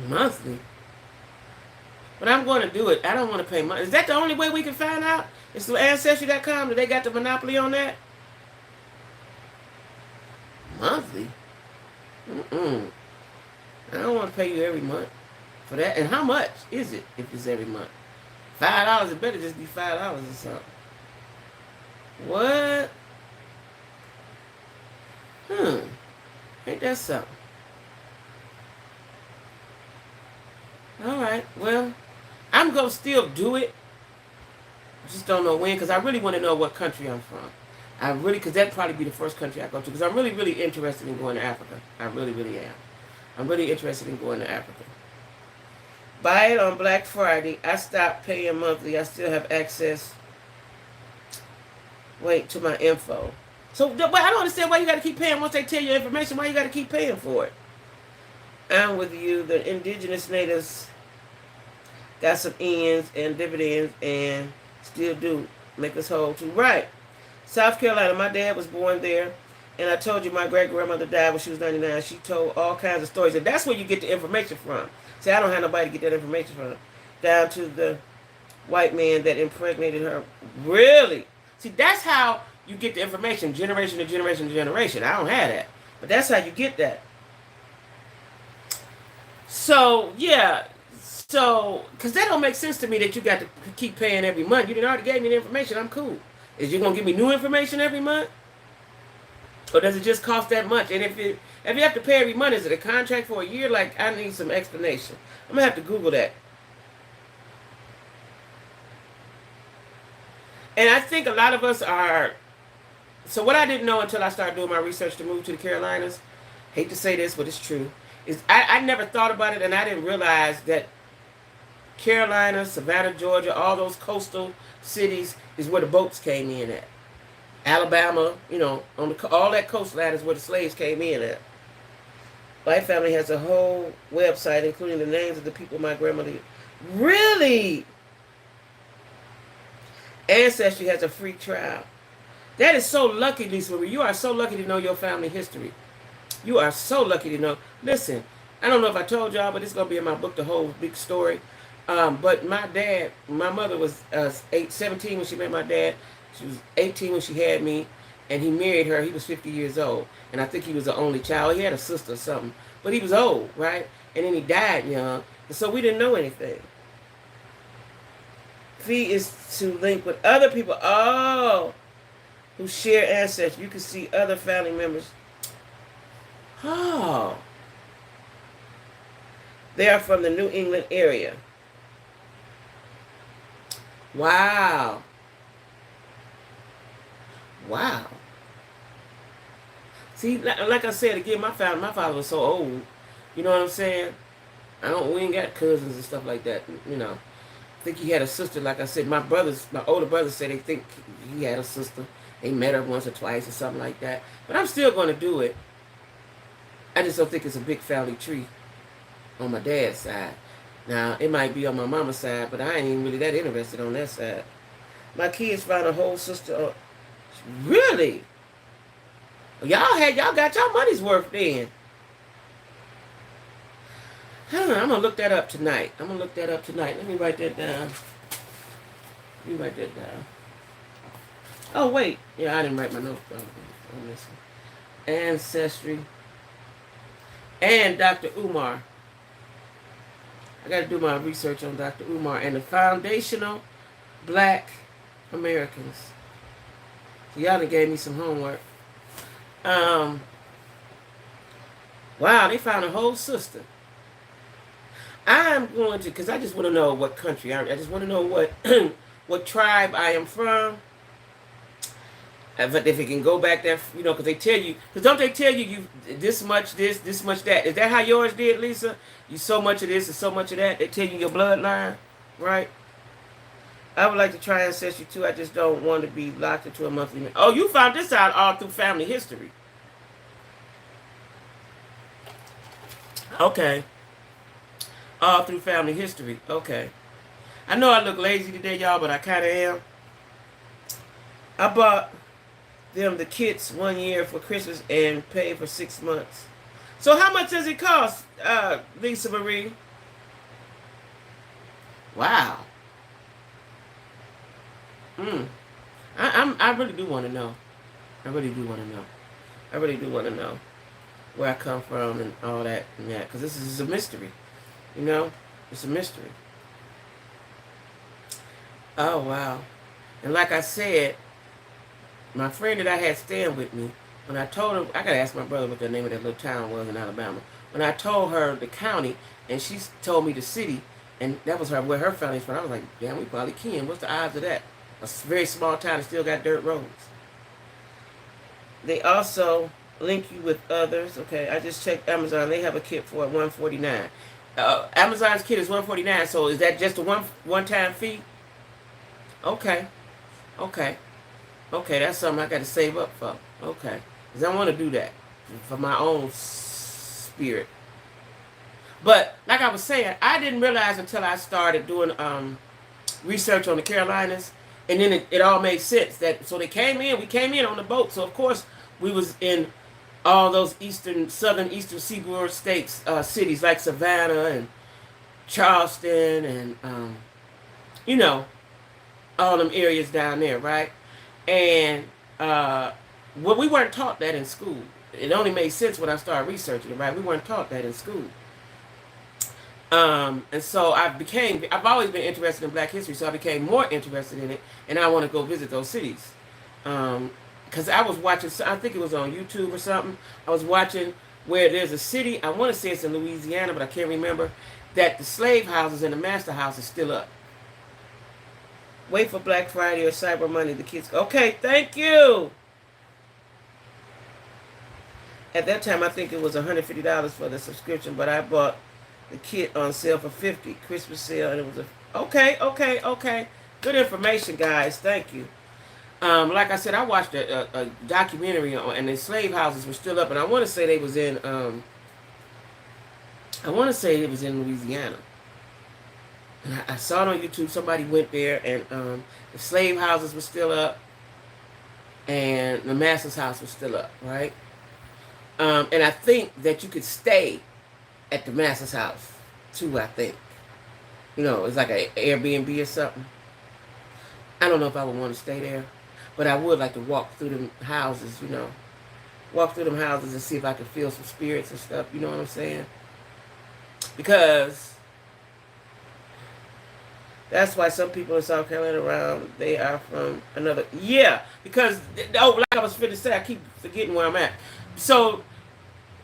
Monthly. But I'm going to do it. I don't want to pay money. Is that the only way we can find out? It's through Ancestry.com that they got the monopoly on that? Monthly? Mm-mm. I don't want to pay you every month for that. And how much is it if it's every month? $5? It better just be $5 or something. What? Ain't that something? Alright, well, I'm going to still do it. I just don't know when, because I really want to know what country I'm from. I really, because that'd probably be the first country I go to, because I'm really, really interested in going to Africa. I really, really am. I'm really interested in going to Africa. Buy it on Black Friday. I stopped paying monthly. I still have access. Wait, to my info. So, but I don't understand why you got to keep paying once they tell you information. Why you got to keep paying for it? I'm with you. The indigenous natives got some ends and dividends and still do make us whole too. Right. South Carolina, my dad was born there. And I told you my great-grandmother died when she was 99. She told all kinds of stories. And that's where you get the information from. See, I don't have nobody to get that information from. Down to the white man that impregnated her. Really? See, that's how you get the information. Generation to generation to generation. I don't have that. But that's how you get that. So, yeah. So, because that don't make sense to me that you got to keep paying every month. You didn't already gave me the information. I'm cool. Is you going to give me new information every month? Or does it just cost that much? And if you have to pay every month, is it a contract for a year? Like, I need some explanation. I'm going to have to Google that. And I think a lot of us are... So what I didn't know until I started doing my research to move to the Carolinas, hate to say this, but it's true, is I never thought about it, and I didn't realize that Carolina, Savannah, Georgia, all those coastal cities is where the boats came in at. Alabama, on all that coastline is where the slaves came in at. My family has a whole website, including the names of the people my grandmother... Really? Ancestry has a free trial. That is so lucky, Lisa Marie. You are so lucky to know your family history. You are so lucky to know. Listen, I don't know if I told y'all, but it's going to be in my book, The Whole Big Story. But my mother was 17 when she met my dad. She was 18 when she had me, and he married her. He was 50 years old, and I think he was the only child. He had a sister or something, but he was old, right? And then he died young, and so we didn't know anything. Fee is to link with other people, who share ancestry. You can see other family members. Oh. They are from the New England area. Wow. Wow. See, like I said again, my father was so old. You know what I'm saying? We ain't got cousins and stuff like that. I think he had a sister. Like I said, my older brothers said they think he had a sister. They met her once or twice or something like that. But I'm still going to do it. I just don't think it's a big family tree on my dad's side. Now, it might be on my mama's side, but I ain't even really that interested on that side. My kids found a whole sister. Really? Y'all got your money's worth then. I'm going to look that up tonight. Let me write that down. Oh, wait. Yeah, I didn't write my notes down on this one. Ancestry. And Dr. Umar. I got to do my research on Dr. Umar and the foundational Black Americans. So y'all done gave me some homework. Wow, they found a whole sister. I'm going to, because I just want to know what country. I just want to know what what tribe I am from. But if it can go back there, you know, because they tell you, because don't they tell you this much this much that? Is that how yours did, Lisa? You so much of this and so much of that. They tell you your bloodline, right? I would like to try ancestry too. I just don't want to be locked into a monthly. Oh, you found this out all through family history. Okay, all through family history. Okay, I know I look lazy today, y'all, but I kind of am. I bought them the kits 1 year for Christmas and paid for 6 months. So how much does it cost, Lisa Marie? Wow. Mm. I really do want to know. I really do want to know. I really do want to know where I come from and all that and that, because this is a mystery. You know, it's a mystery. Oh wow. And like I said, my friend that I had staying with me, when I told her, I gotta ask my brother what the name of that little town was in Alabama. When I told her the county, and she told me the city, and that was where her family's from, I was like, damn, we probably can. What's the odds of that? A very small town that still got dirt roads. They also link you with others. Okay, I just checked Amazon. They have a kit for $149. Amazon's kit is $149. So is that just a one-time fee? Okay, okay. Okay, that's something I got to save up for. Okay. Because I want to do that for my own spirit. But, like I was saying, I didn't realize until I started doing research on the Carolinas, and then it all made sense. So we came in on the boat. So, of course, we was in all those southern eastern seaboard states, cities like Savannah and Charleston and, you know, all them areas down there, right? And well, we weren't taught that in school. It only made sense when I started researching it, right? We weren't taught that in school. And so I've always been interested in Black history, so I became more interested in it, and I want to go visit those cities. Because I was watching, I think it was on YouTube or something, I was watching where there's a city, I want to say it's in Louisiana, but I can't remember, that the slave houses and the master house is still up. Wait for Black Friday or Cyber Monday. The kids. Okay, thank you. At that time, I think it was $150 for the subscription, but I bought the kit on sale for $50. Christmas sale, and it was okay. Good information, guys. Thank you. Like I said, I watched a documentary on, and the slave houses were still up, and I want to say they was in. I want to say it was in Louisiana. And I saw it on YouTube. Somebody went there, and the slave houses were still up, and the master's house was still up, right? And I think that you could stay at the master's house too. I think, you know, it's like an Airbnb or something. I don't know if I would want to stay there, but I would like to walk through them houses, you know, and see if I could feel some spirits and stuff. You know what I'm saying? Because that's why some people in South Carolina around, they are from another. Yeah, because, like I was finna say, I keep forgetting where I'm at. So,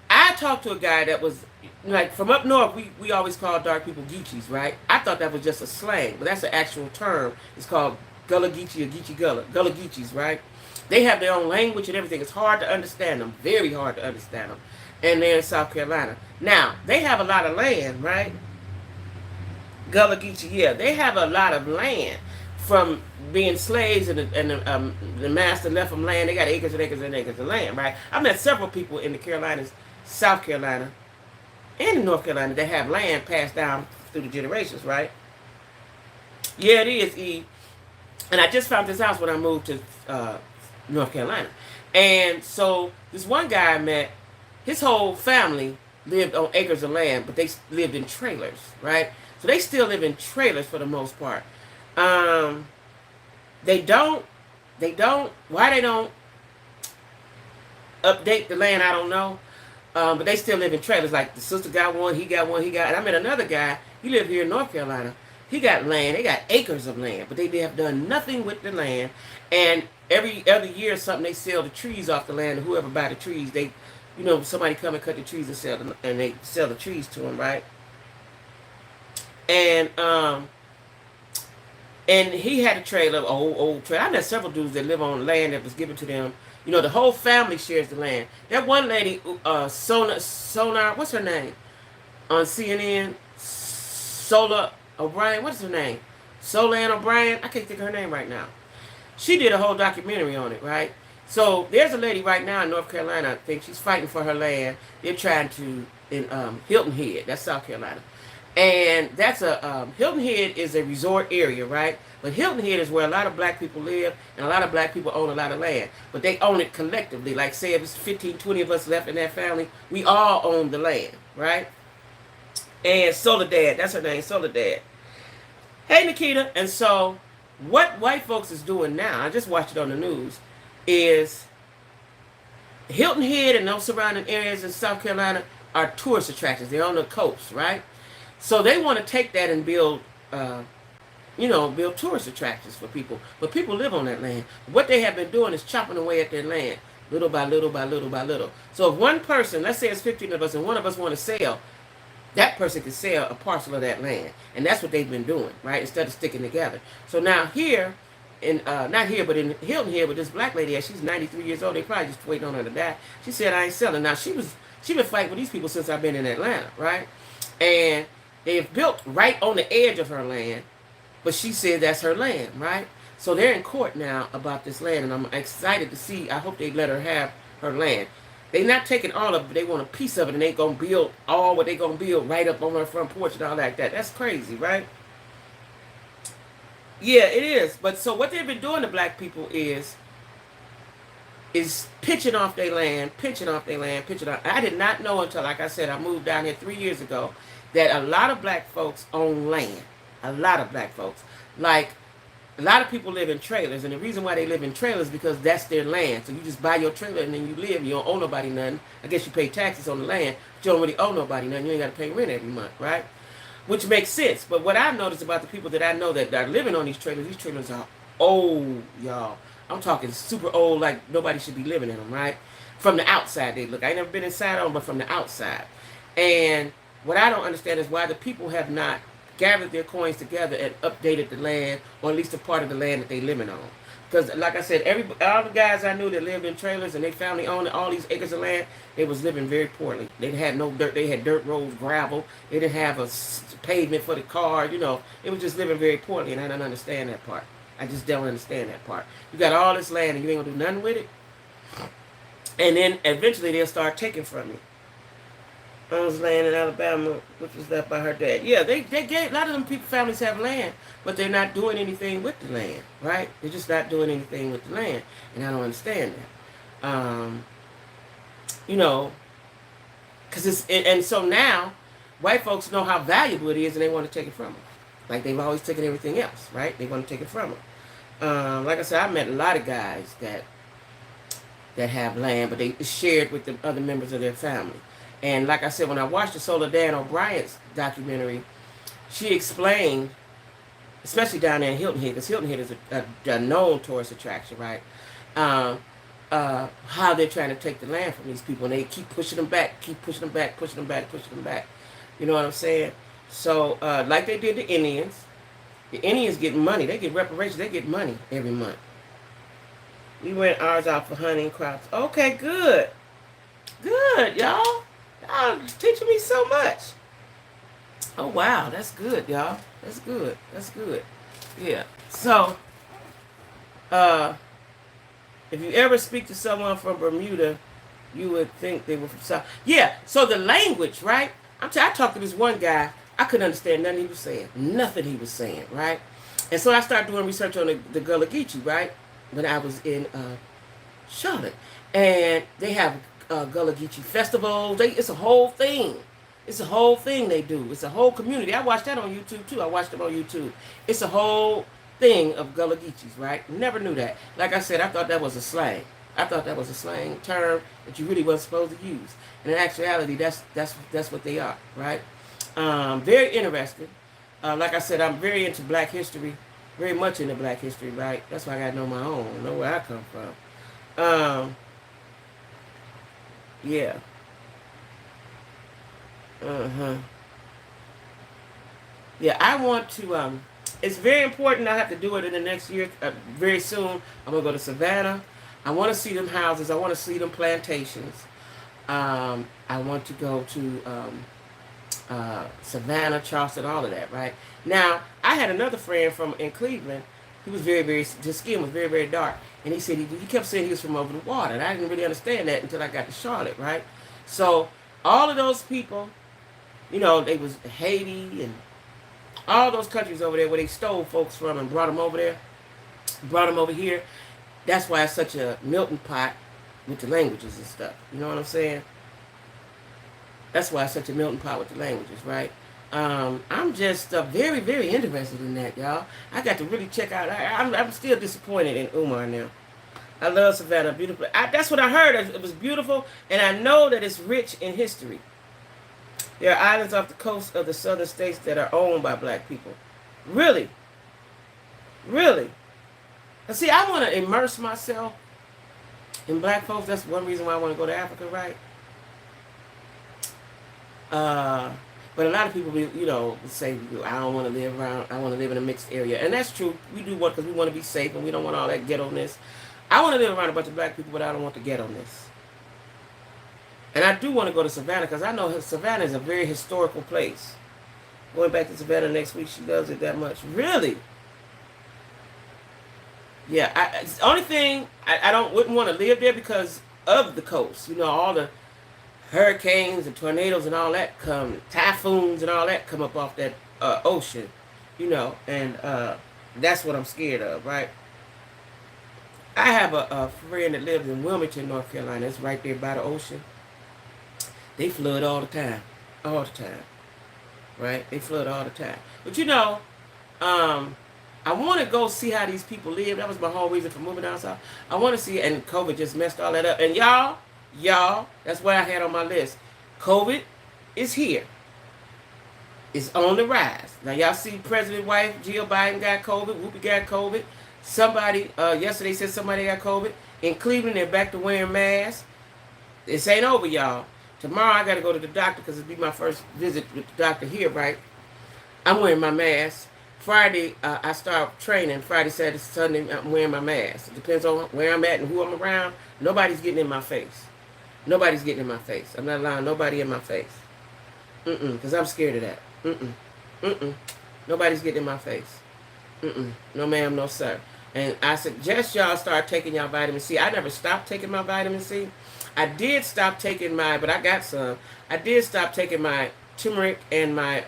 I talked to a guy that was, like, from up north, we always call dark people Geechies, right? I thought that was just a slang, but that's an actual term. It's called Gullah Geechee or Geechee Gullah. Gullah Geechies, right? They have their own language and everything. It's hard to understand them. Very hard to understand them. And they're in South Carolina. Now, they have a lot of land, right? Gullah Geechee, yeah, they have a lot of land from being slaves, and the master left them land. They got acres and acres and acres of land, right? I met several people in the Carolinas, South Carolina, and North Carolina that have land passed down through the generations, right? Yeah, it is, E. And I just found this house when I moved to North Carolina. And so this one guy I met, his whole family lived on acres of land, but they lived in trailers, right? So they still live in trailers for the most part. Why they don't update the land, I don't know. But they still live in trailers. Like the sister got one, he got one, and I met another guy, he lived here in North Carolina. He got land, they got acres of land, but they have done nothing with the land. And every other year or something, they sell the trees off the land, and whoever buy the trees, they, you know, somebody come and cut the trees and sell them, and they sell the trees to them, right? And And he had a trailer, old trailer. I met several dudes that live on land that was given to them. You know, the whole family shares the land. That one lady, Sonar, what's her name? On CNN, Sola O'Brien, what's her name? Solan O'Brien? I can't think of her name right now. She did a whole documentary on it, right? So there's a lady right now in North Carolina, I think she's fighting for her land. They're trying to, in Hilton Head, that's South Carolina. And that's Hilton Head is a resort area, right? But Hilton Head is where a lot of black people live, and a lot of black people own a lot of land. But they own it collectively. Like, say if it's 15, 20 of us left in that family, we all own the land, right? And Soledad, that's her name, Soledad. Hey, Nikita. And so, what white folks is doing now, I just watched it on the news, is Hilton Head and those surrounding areas in South Carolina are tourist attractions. They're on the coast, right? So they want to take that and build, build tourist attractions for people. But people live on that land. What they have been doing is chopping away at their land, little by little by little by little. So if one person, let's say it's 15 of us, and one of us want to sell, that person can sell a parcel of that land. And that's what they've been doing, right? Instead of sticking together. So now here, not here, but in Hilton here with this black lady, she's 93 years old. They probably just waiting on her to die. She said, I ain't selling. Now, she been fighting with these people since I've been in Atlanta, right? And they've built right on the edge of her land, but she said that's her land, right? So they're in court now about this land, and I'm excited to see. I hope they let her have her land. They're not taking all of it, but they want a piece of it, and they going to build all what they going to build right up on her front porch and all like that. That's crazy, right? Yeah, it is. But so what they've been doing to black people is pitching off their land, pitching off their land, pitching off. I did not know until, like I said, I moved down here 3 years ago, that a lot of black folks own land. A lot of black folks. Like, a lot of people live in trailers, and the reason why they live in trailers is because that's their land. So you just buy your trailer and then you live. You don't owe nobody nothing. I guess you pay taxes on the land, but you don't really owe nobody nothing. You ain't got to pay rent every month, right? Which makes sense. But what I've noticed about the people that I know that are living on these trailers are old, y'all. I'm talking super old, like nobody should be living in them, right? From the outside they look. I ain't never been inside on them, but from the outside. And what I don't understand is why the people have not gathered their coins together and updated the land, or at least a part of the land that they living on. Because, like I said, all the guys I knew that lived in trailers and they family owned all these acres of land, they was living very poorly. They had no dirt. They had dirt roads, gravel. They didn't have a pavement for the car. You know, it was just living very poorly, and I don't understand that part. I just don't understand that part. You got all this land and you ain't gonna do nothing with it, and then eventually they'll start taking from you. I was land in Alabama, which was left by her dad. Yeah, they gave, a lot of them people, families have land, but they're not doing anything with the land, right? They're just not doing anything with the land, and I don't understand that. Because and so now, white folks know how valuable it is, and they want to take it from them. Like they've always taken everything else, right? They want to take it from them. Like I said, I met a lot of guys that have land, but they shared with the other members of their family. And like I said, when I watched the Soledad O'Brien's documentary, she explained, especially down there in Hilton Head, because Hilton Head is a known tourist attraction, right? How they're trying to take the land from these people, and they keep pushing them back, pushing them back. You know what I'm saying? So, like they did the Indians get money. They get reparations. They get money every month. We rent ours out for hunting crops. Okay, good. Good, y'all. Y'all teaching me so much. Oh, wow. That's good, y'all. That's good. That's good. Yeah. So, if you ever speak to someone from Bermuda, you would think they were from South. Yeah. So the language, right? I talked to this one guy. I couldn't understand nothing he was saying. Nothing he was saying, right? And so I started doing research on the Gullah Geechee, right? When I was in Charlotte. And they have Gullah Geechee festivals. It's a whole thing. It's a whole thing they do. It's a whole community. I watched that on YouTube, too. I watched them on YouTube. It's a whole thing of Gullah Geechees, right? Never knew that. Like I said, I thought that was a slang. I thought that was a slang term that you really wasn't supposed to use. And in actuality, that's what they are, right? Very interesting. Like I said, I'm very into black history, very much into black history, right? That's why I gotta know my own, know where I come from. Yeah. Yeah, I want to It's very important. I have to do it in the next year. Very soon, I'm gonna go to Savannah. I want to see them houses. I want to see them plantations. I want to go to Savannah, Charleston, all of that. Right now, I had another friend from in Cleveland. He was very, very. His skin was very, very dark, and he said he kept saying he was from over the water, and I didn't really understand that until I got to Charlotte. Right, so all of those people, they was Haiti and all those countries over there where they stole folks from and brought them over there, brought them over here. That's why it's such a melting pot with the languages and stuff. You know what I'm saying? That's why it's such a melting pot with the languages, right? I'm just very, very interested in that, y'all. I got to really check out. I'm still disappointed in Umar now. I love Savannah, beautiful. That's what I heard. It was beautiful, and I know that it's rich in history. There are islands off the coast of the southern states that are owned by black people. Really? Really? Now, see, I want to immerse myself in black folks. That's one reason why I want to go to Africa, right? But a lot of people, say, I don't want to live around, I want to live in a mixed area. And that's true. We do want, because we want to be safe and we don't want all that ghetto-ness. I want to live around a bunch of black people, but I don't want the ghetto-ness. And I do want to go to Savannah, because I know Savannah is a very historical place. Going back to Savannah next week, she loves it that much. Really? Yeah, it's the only thing, wouldn't want to live there because of the coast. All the hurricanes and tornadoes and all that typhoons and all that come up off that ocean, and that's what I'm scared of, right? I have a friend that lives in Wilmington, North Carolina. It's right there by the ocean. They flood all the time, right? They flood all the time. But I want to go see how these people live. That was my whole reason for moving down south. I want to see, and COVID just messed all that up. And y'all, that's what I had on my list. COVID is here. It's on the rise. Now, y'all see President's wife, Jill Biden, got COVID. Whoopi got COVID. Somebody, yesterday said somebody got COVID. In Cleveland, they're back to wearing masks. This ain't over, y'all. Tomorrow, I got to go to the doctor because it'll be my first visit with the doctor here, right? I'm wearing my mask. Friday, I start training. Friday, Saturday, Sunday, I'm wearing my mask. It depends on where I'm at and who I'm around. Nobody's getting in my face. Nobody's getting in my face. I'm not allowing nobody in my face. Because I'm scared of that. Nobody's getting in my face. No ma'am, no sir. And I suggest y'all start taking y'all vitamin C. I never stopped taking my vitamin C. I did stop taking but I got some. I did stop taking my turmeric and my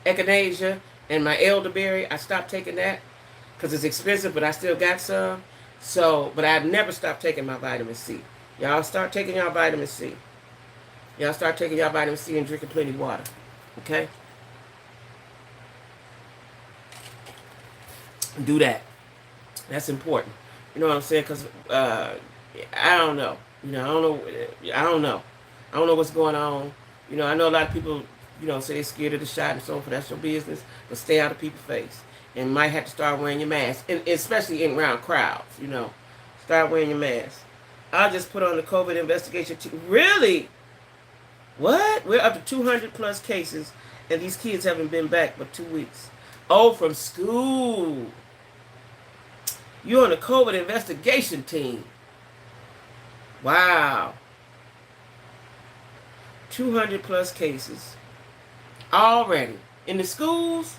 echinacea and my elderberry. I stopped taking that because it's expensive, but I still got some. But I've never stopped taking my vitamin C. Y'all start taking y'all vitamin C. Y'all start taking y'all vitamin C and drinking plenty of water. Okay? Do that. That's important. You know what I'm saying? Because I don't know. I don't know. I don't know. I don't know what's going on. I know a lot of people, say they're scared of the shot and so forth. That's your business. But stay out of people's face. And might have to start wearing your mask. And especially in around crowds, Start wearing your mask. I'll just put on the COVID investigation team. Really? What? We're up to 200 plus cases. And these kids haven't been back but 2 weeks. Oh, from school. You're on the COVID investigation team. Wow. 200 plus cases. Already. In the schools.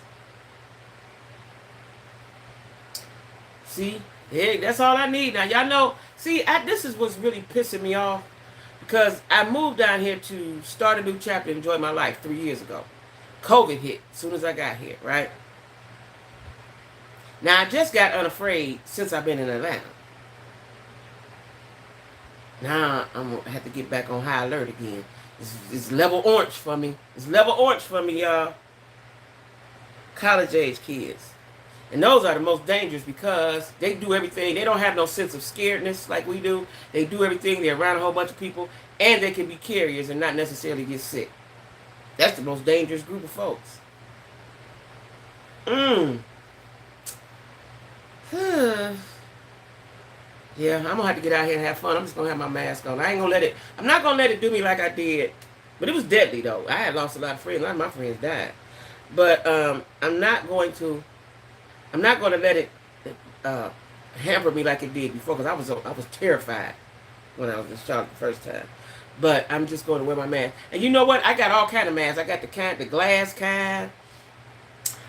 See? Hey, that's all I need. Now, y'all know. See, this is what's really pissing me off. Because I moved down here to start a new chapter, enjoy my life 3 years ago. COVID hit as soon as I got here, right? Now, I just got unafraid since I've been in Atlanta. Now, I'm going to have to get back on high alert again. It's level orange for me. It's level orange for me, y'all. College-age kids. And those are the most dangerous because they do everything. They don't have no sense of scaredness like we do. They do everything. They're around a whole bunch of people. And they can be carriers and not necessarily get sick. That's the most dangerous group of folks. Yeah, I'm gonna have to get out here and have fun. I'm just gonna have my mask on. I'm not gonna let it do me like I did. But it was deadly though. I had lost a lot of friends. A lot of my friends died. But I'm not going to I'm not going to let it uh, hamper me like it did before, because I was terrified when I was in Charlotte the first time. But I'm just going to wear my mask. And you know what? I got all kind of masks. I got the glass kind.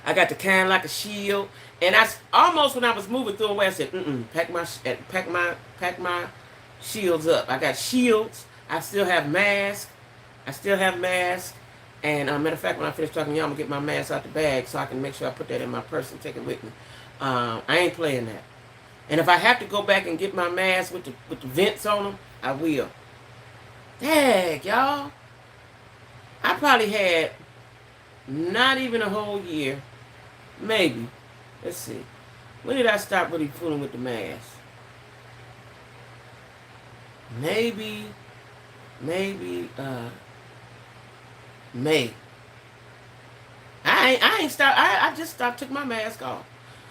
I got the kind like a shield. And almost when I was moving through away, I said, pack my shields up. I got shields. I still have masks. I still have masks. And matter of fact, when I finish talking to y'all, I'm gonna get my mask out the bag so I can make sure I put that in my purse and take it with me. I ain't playing that. And if I have to go back and get my mask with the vents on them, I will. Dang, y'all. I probably had not even a whole year. Maybe. Let's see. When did I stop really fooling with the mask? Maybe, May. I ain't stopped. I just stopped, took my mask off.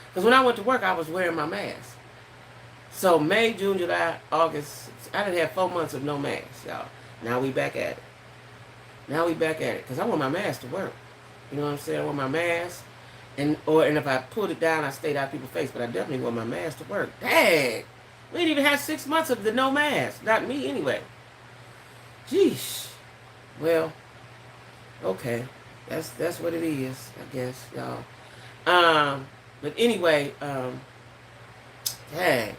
Because when I went to work, I was wearing my mask. So May, June, July, August, I done had 4 months of no mask, y'all. Now we back at it. Now we back at it. Because I want my mask to work. You know what I'm saying? I want my mask. And if I pulled it down, I stayed out of people's face. But I definitely want my mask to work. Dang. We didn't even have 6 months of the no mask. Not me, anyway. Jeez. Well, okay. That's what it is, I guess, y'all. But anyway, dang.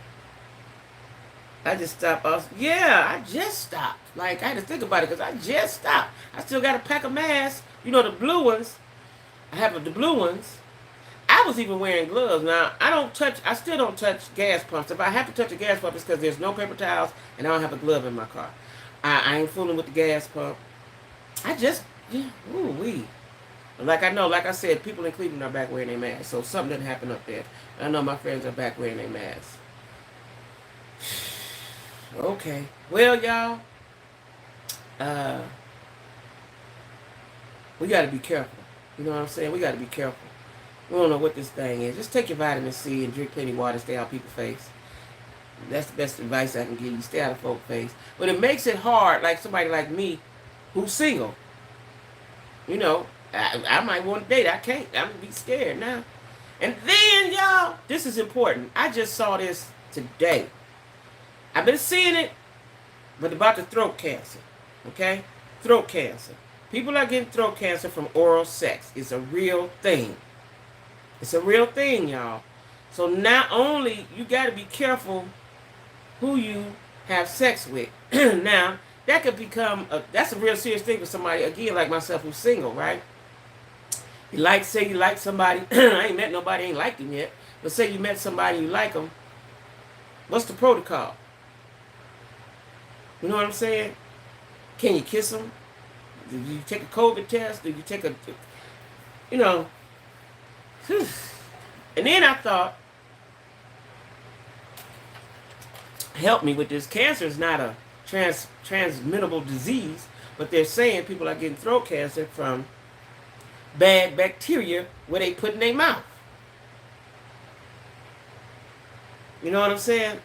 I just stopped. I just stopped. Like, I had to think about it because I just stopped. I still got a pack of masks. You know, the blue ones. I have the blue ones. I was even wearing gloves. Now, I still don't touch gas pumps. If I have to touch a gas pump, it's because there's no paper towels and I don't have a glove in my car. I ain't fooling with the gas pump. Ooh-wee. Like I said, people in Cleveland are back wearing their masks. So something didn't happen up there. I know my friends are back wearing their masks. Okay. Well, y'all, we got to be careful. You know what I'm saying? We got to be careful. We don't know what this thing is. Just take your vitamin C and drink plenty of water. Stay out of people's face. That's the best advice I can give you. Stay out of folks' face. But it makes it hard, like somebody like me who's single. You know, I might want to date. I can't. I'm going to be scared now. And then, y'all, this is important. I just saw this today. I've been seeing it, but about the throat cancer. Okay? Throat cancer. People are getting throat cancer from oral sex. It's a real thing. It's a real thing, y'all. So not only you got to be careful who you have sex with. Now, that could become that's a real serious thing for somebody, again, like myself, who's single, right? Say you like somebody. I ain't met nobody, ain't liked them yet. But say you met somebody, you like them. What's the protocol? You know what I'm saying? Can you kiss them? Do you take a COVID test? Do you take a, you know? And then I thought, help me with this. Cancer is not a transmittable disease, but they're saying people are getting throat cancer from bad bacteria where they put in their mouth. You know what I'm saying?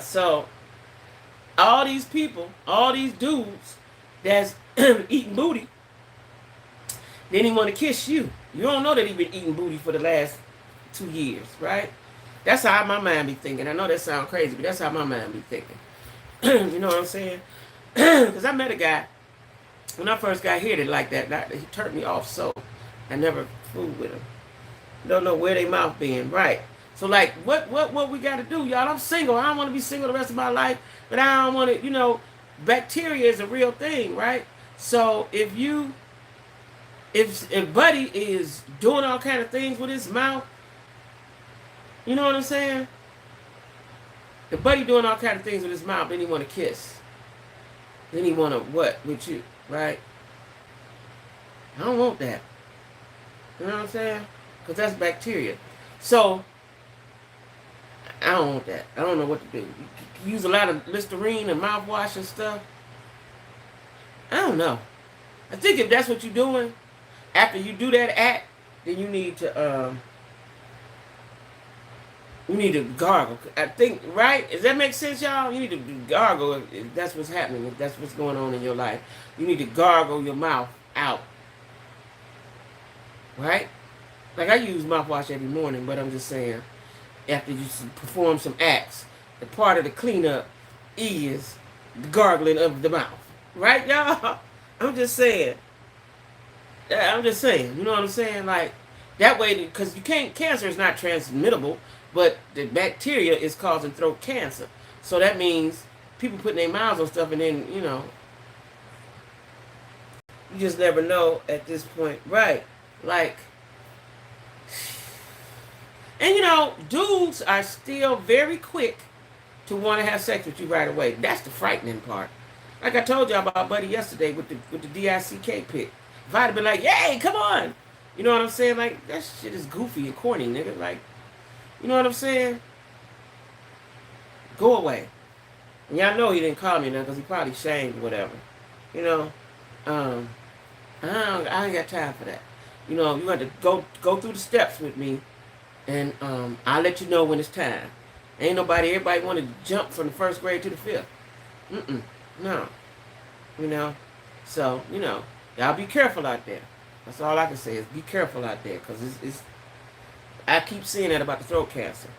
So all these people, all these dudes that's eating booty, then he want to kiss you. You don't know that he been eating booty for the last 2 years, right? That's how my mind be thinking. I know that sounds crazy, but that's how my mind be thinking. You know what I'm saying? Because I met a guy, when I first got here, that like that. He turned me off, so I never fooled with him. Don't know where they mouth been, right? So like, what we got to do, y'all? I'm single. I don't want to be single the rest of my life, but I don't want to, you know, bacteria is a real thing, right? So if Buddy is doing all kind of things with his mouth, you know what I'm saying? If Buddy doing all kind of things with his mouth, then he want to kiss. Then he want to what with you, right? I don't want that. You know what I'm saying? Because that's bacteria. So, I don't want that. I don't know what to do. You use a lot of Listerine and mouthwash and stuff. I don't know. I think if that's what you're doing, after you do that act, then you need to gargle. I think, right? Does that make sense, y'all? You need to gargle if that's what's happening, if that's what's going on in your life. You need to gargle your mouth out. Right? Like I use mouthwash every morning, but I'm just saying, after you perform some acts, the part of the cleanup is the gargling of the mouth. Right, y'all? I'm just saying. Yeah, I'm just saying. You know what I'm saying? Like, that way, because you can't, cancer is not transmittable, but the bacteria is causing throat cancer. So that means people putting their mouths on stuff and then, you just never know at this point. Right. Like, and dudes are still very quick to want to have sex with you right away. That's the frightening part. Like I told y'all about Buddy yesterday with the DICK pic. If I'd have been like, "Yay, come on," you know what I'm saying? Like that shit is goofy and corny, nigga. Like, you know what I'm saying? Go away. And y'all know he didn't call me now because he probably shamed or whatever. You know, um, I ain't got time for that. You have to go through the steps with me, and I'll let you know when it's time. Ain't everybody want to jump from the first grade to the fifth. No. So, y'all be careful out there. That's all I can say is be careful out there. Because I keep seeing that about the throat cancer.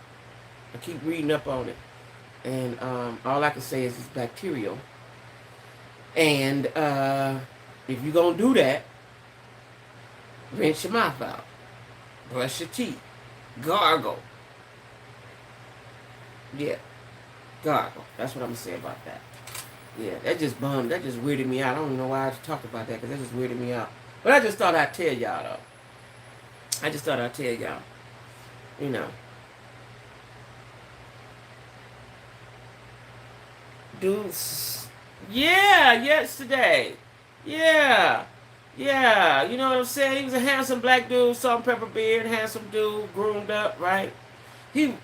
I keep reading up on it. And all I can say is it's bacterial. And if you're going to do that, rinse your mouth out. Brush your teeth. Gargle. Yeah. Gargle. That's what I'm going to say about that. Yeah, that just weirded me out. I don't even know why I talked about that, because that just weirded me out. But I just thought I'd tell y'all, though. I just thought I'd tell y'all. You know. Dudes. Yeah, yesterday. Yeah. Yeah, you know what I'm saying? He was a handsome black dude, salt and pepper beard, handsome dude, groomed up, right? He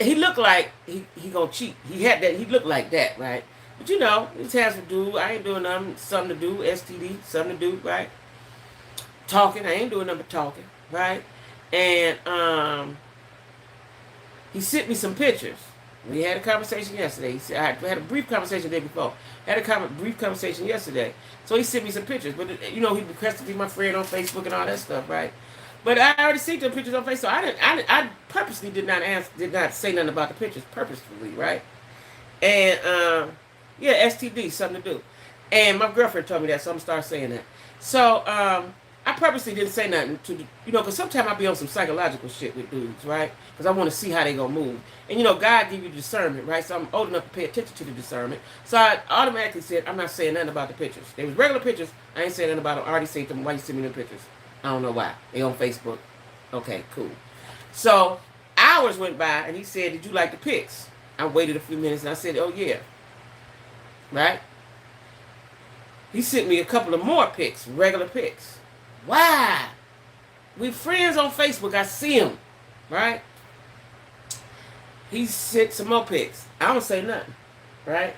he looked like he gonna cheat. He looked like that, right? But he's handsome dude. I ain't doing nothing, something to do, STD, something to do, right? Talking, I ain't doing nothing but talking, right? And he sent me some pictures. We had a conversation yesterday. He said I had a brief conversation the day before. Had a brief conversation yesterday. So he sent me some pictures. But he requested to be my friend on Facebook and all that stuff, right? But I already seen the pictures on Facebook. So I purposely did not say nothing about the pictures purposefully, right? And yeah, STD, something to do. And my girlfriend told me that, so I'm gonna start saying that. So I purposely didn't say nothing to because sometimes I be on some psychological shit with dudes, right? Because I want to see how they gonna move. And God give you discernment, right? So I'm old enough to pay attention to the discernment. So I automatically said, I'm not saying nothing about the pictures. They was regular pictures. I ain't saying nothing about them. I already said to them, why you send me them pictures? I don't know why. They on Facebook. Okay, cool. So hours went by, and he said, did you like the pics? I waited a few minutes, and I said, oh yeah. Right? He sent me a couple of more pics, regular pics. Why? We friends on Facebook. I see him. Right? He sent some more pics. I don't say nothing. Right?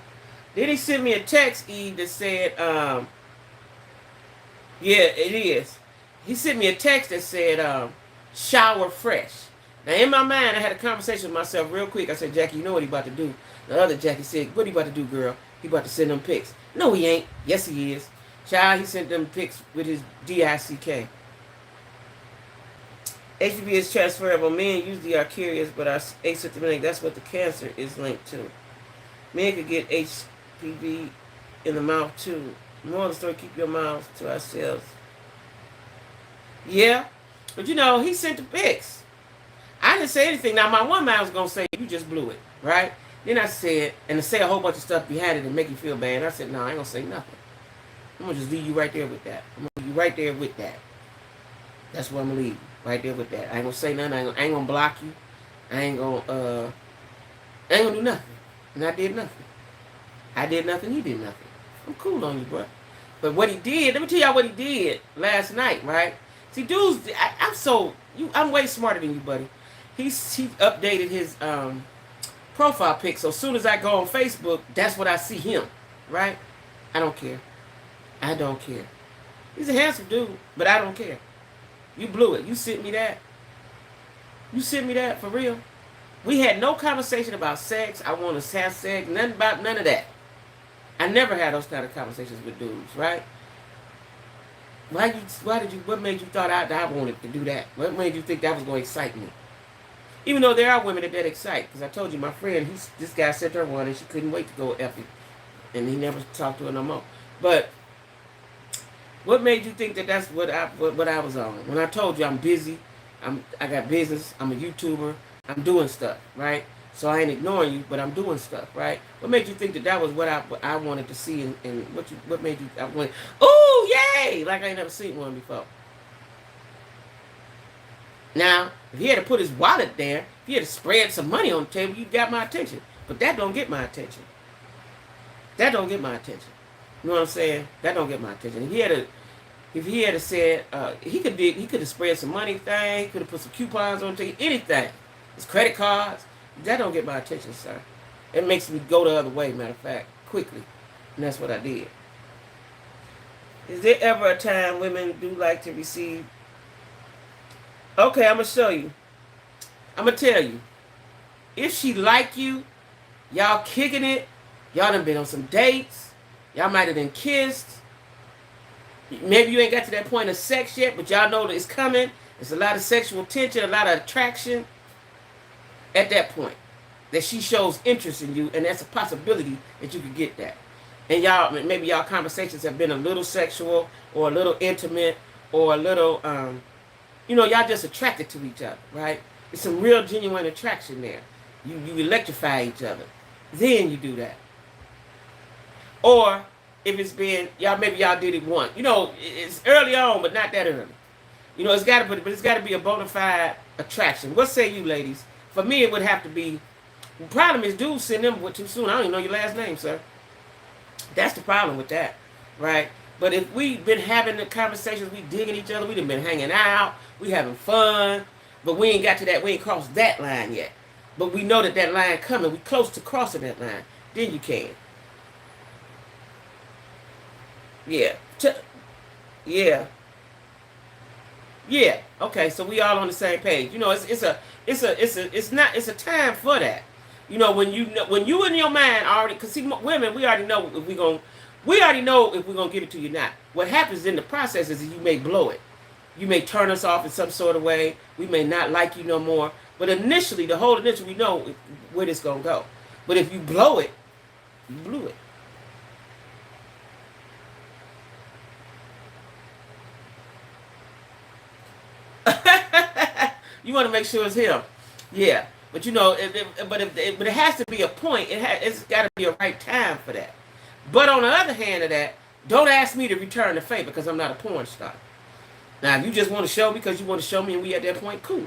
Then he sent me a text, Eve, that said, yeah, it is. He sent me a text that said, shower fresh. Now, in my mind, I had a conversation with myself real quick. I said, Jackie, you know what he about to do? The other Jackie said, what he about to do, girl? He about to send them pics. No, he ain't. Yes, he is. Child, he sent them pics with his DICK. HPV is transferable. Men usually are curious, but are asymptomatic. That's what the cancer is linked to. Men could get HPV in the mouth, too. More of the story, keep your mouths to ourselves. Yeah, but he sent the pics. I didn't say anything. Now, my one man was going to say, you just blew it, right? Then I said, and to say a whole bunch of stuff behind it and make you feel bad. I said, no, I ain't going to say nothing. I'm going to just leave you right there with that. I'm going to leave you right there with that. That's what I'm going to leave you, right there with that. I ain't going to say nothing. I ain't going to block you. I ain't going to do nothing. And I did nothing. I did nothing. He did nothing. I'm cool on you, bro. But what he did, let me tell y'all what he did last night, right? See, dudes, I'm way smarter than you, buddy. He updated his profile pic, so as soon as I go on Facebook, that's what I see him, right? I don't care. I don't care. He's a handsome dude, but I don't care. You blew it. You sent me that. You sent me that for real. We had no conversation about sex. I want to have sex. Nothing about none of that. I never had those kind of conversations with dudes, right? What made you thought I wanted to do that? What made you think that was going to excite me? Even though there are women that excite, because I told you my friend, this guy sent her one and she couldn't wait to go Effie, and he never talked to her no more. But what made you think that that's what I was on? When I told you I'm busy, I got business, I'm a YouTuber, I'm doing stuff, right? So I ain't ignoring you, but I'm doing stuff, right? What made you think that that was what I wanted to see, and what made you I went, oh yay, like I ain't never seen one before. Now, if he had to put his wallet there, if he had to spread some money on the table, you got my attention. But that don't get my attention. That don't get my attention. You know what I'm saying? That don't get my attention. If he had said he could have spread some money thing, he could have put some coupons on the table, anything. His credit cards. That don't get my attention, sir. It makes me go the other way, matter of fact, quickly. And that's what I did. Is there ever a time women do like to receive? Okay, I'm going to show you. I'm going to tell you. If she like you, y'all kicking it, y'all done been on some dates, y'all might have been kissed. Maybe you ain't got to that point of sex yet, but y'all know that it's coming. There's a lot of sexual tension, a lot of attraction at that point. That she shows interest in you, and that's a possibility that you could get that. And y'all, maybe y'all conversations have been a little sexual or a little intimate or a little, y'all just attracted to each other, right? It's some real genuine attraction there. You electrify each other. Then you do that. Or if it's been, maybe y'all did it once. It's early on, but not that early. It's got to be a bona fide attraction. What say you, ladies? For me, it would have to be. The problem is, dudes send them with too soon. I don't even know your last name, sir. That's the problem with that, right? But if we've been having the conversations, we digging each other, we done been hanging out, we having fun, but we ain't got to that, we ain't crossed that line yet. But we know that line coming, we close to crossing that line. Then you can. Yeah. Yeah. Yeah. Okay, so we all on the same page. It's a time for that. When you in your mind already, because see, women, we already know if we're gonna give it to you not. What happens in the process is that you may blow it. You may turn us off in some sort of way. We may not like you no more. But initially, the whole initial, we know where this gonna go. But if you blow it, you blew it. You want to make sure it's him. Yeah. But it has to be a point. It's got to be a right time for that. But on the other hand of that, don't ask me to return the favor because I'm not a porn star. Now, if you just want to show me because you want to show me and we at that point, cool.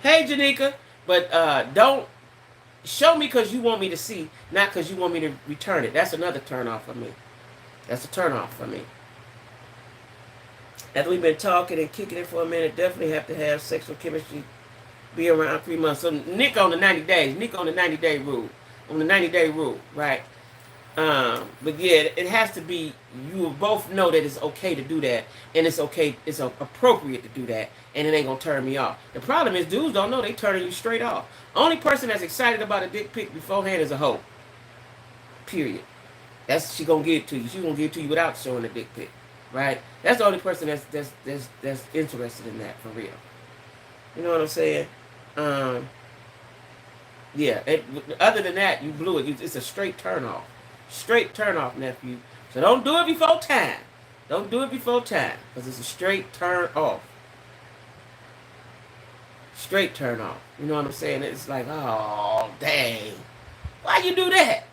Hey, Janika, but don't show me because you want me to see, not because you want me to return it. That's another turn off for me. That's a turn off for me. After we've been talking and kicking it for a minute, definitely have to have sexual chemistry be around 3 months. So Nick on the 90 days. Nick on the 90-day rule. On the 90-day rule, right? But yeah, it has to be, you both know that it's okay to do that, and it's okay, it's appropriate to do that, and it ain't gonna turn me off. The problem is dudes don't know, they turning you straight off. Only person that's excited about a dick pic beforehand is a hoe. Period. She gonna give it to you. She gonna give it to you without showing a dick pic. Right? That's the only person that's interested in that, for real. You know what I'm saying? Yeah. Other than that, you blew it. It's a straight turn off. Straight turn off, nephew. So don't do it before time. Don't do it before time. Because it's a straight turn off. Straight turn off. You know what I'm saying? It's like, oh, dang. Why you do that?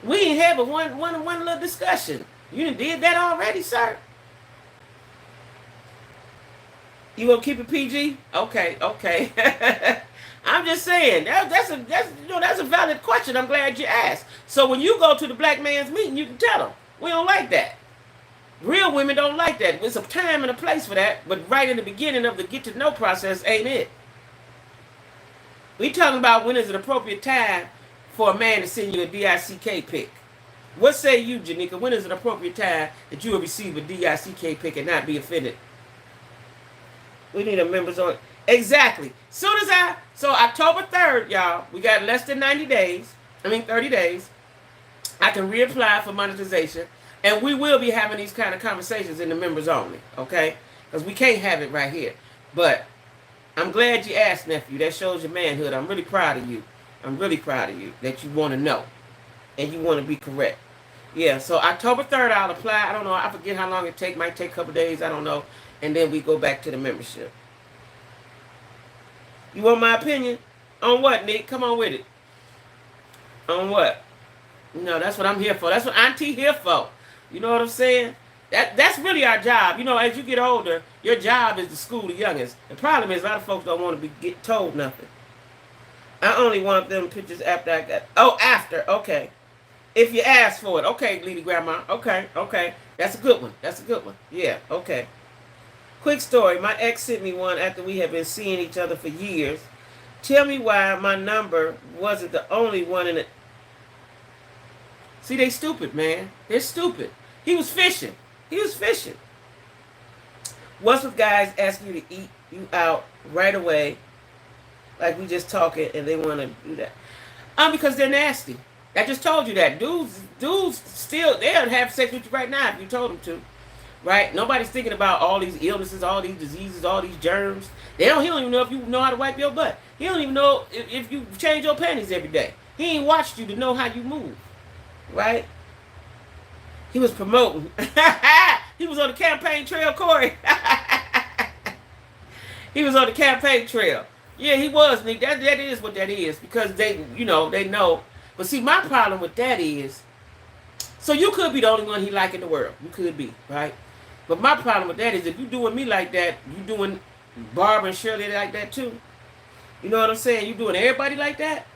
We ain't had but one little discussion. You did that already, sir? You gonna keep it PG? Okay. I'm just saying that's a valid question. I'm glad you asked. So when you go to the black man's meeting, you can tell them we don't like that. Real women don't like that. There's a time and a place for that, but right in the beginning of the get to know process ain't it. We talking about when is an appropriate time for a man to send you a DICK pic. What say you, Janika? When is an appropriate time that you will receive a DICK pic and not be offended? We need a members on. Exactly. So October 3rd, y'all, we got less than 30 days. I can reapply for monetization. And we will be having these kind of conversations in the members only, okay? Because we can't have it right here. But I'm glad you asked, nephew. That shows your manhood. I'm really proud of you. I'm really proud of you that you want to know and you want to be correct. Yeah, so October 3rd, I'll apply. I don't know. I forget how long it take. Might take a couple days. I don't know. And then we go back to the membership. You want my opinion? On what, Nick? Come on with it. On what? No, that's what I'm here for. That's what Auntie here for. You know what I'm saying? That's really our job. You know, as you get older, your job is to school the youngest. The problem is a lot of folks don't want to get told nothing. I only want them pictures after I got... Oh, after. Okay. If you ask for it. Okay, Lady Grandma. Okay, okay. That's a good one. That's a good one. Yeah, okay. Quick story. My ex sent me one after we had been seeing each other for years. Tell me why my number wasn't the only one in it. See, they stupid, man. They're stupid. He was fishing. He was fishing. What's with guys asking you to eat you out right away, like we just talking, and they want to do that? Because they're nasty. I just told you that. Dudes still, they'll have sex with you right now if you told them to. Right? Nobody's thinking about all these illnesses, all these diseases, all these germs. He don't even know if you know how to wipe your butt. He don't even know if you change your panties every day. He ain't watched you to know how you move. Right? He was promoting. He was on the campaign trail, Corey. He was on the campaign trail. Yeah, he was, Nick. That is what that is. Because they know. But see, my problem with that is, so you could be the only one he like in the world. You could be, right? But my problem with that is, if you doing me like that, you doing Barbara and Shirley like that too. You know what I'm saying? You doing everybody like that?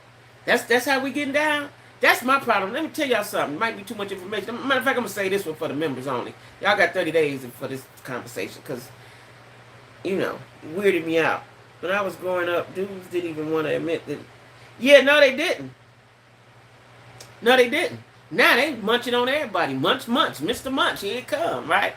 That's how we getting down? That's my problem. Let me tell y'all something. It might be too much information. Matter of fact, I'm going to say this one for the members only. Y'all got 30 days for this conversation because, you know, it weirded me out. When I was growing up, dudes didn't even want to admit that. Yeah, no, they didn't. No, they didn't. Now they munching on everybody. Munch. Mr. Munch, here it come, right?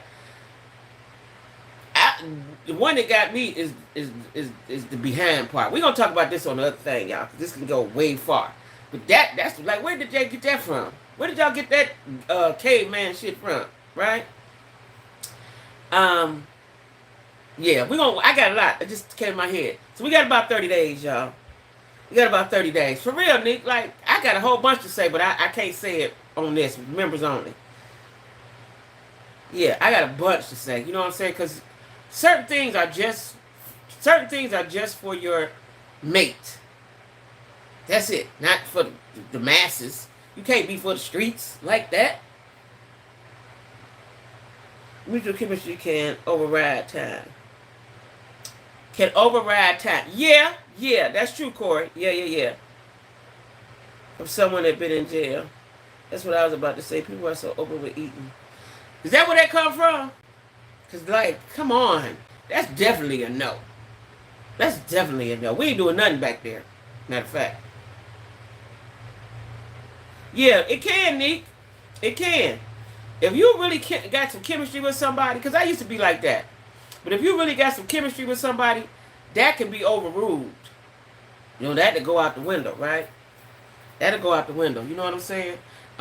The one that got me is the behind part. We're going to talk about this on the other thing, y'all, because this can go way far. But that's like, where did y'all get that from? Where did y'all get that caveman shit from? Right? Yeah, I got a lot. It just came in my head. So we got about 30 days, y'all. We got about 30 days. For real, Nick, like, I got a whole bunch to say, but I can't say it on this. Members only. Yeah, I got a bunch to say. You know what I'm saying? Because certain things are just for your mate. That's it. Not for the masses. You can't be for the streets like that. Mutual chemistry can override time. Can override time. Yeah, that's true, Corey. Yeah. From someone that been in jail. That's what I was about to say. People are so open with eating. Is that where that come from? Because, like, come on. That's definitely a no. That's definitely a no. We ain't doing nothing back there. Matter of fact. Yeah, it can, Nick. It can. If you really got some chemistry with somebody, because I used to be like that. But if you really got some chemistry with somebody, that can be overruled. You know, that to go out the window, right? That'll go out the window. You know what I'm saying?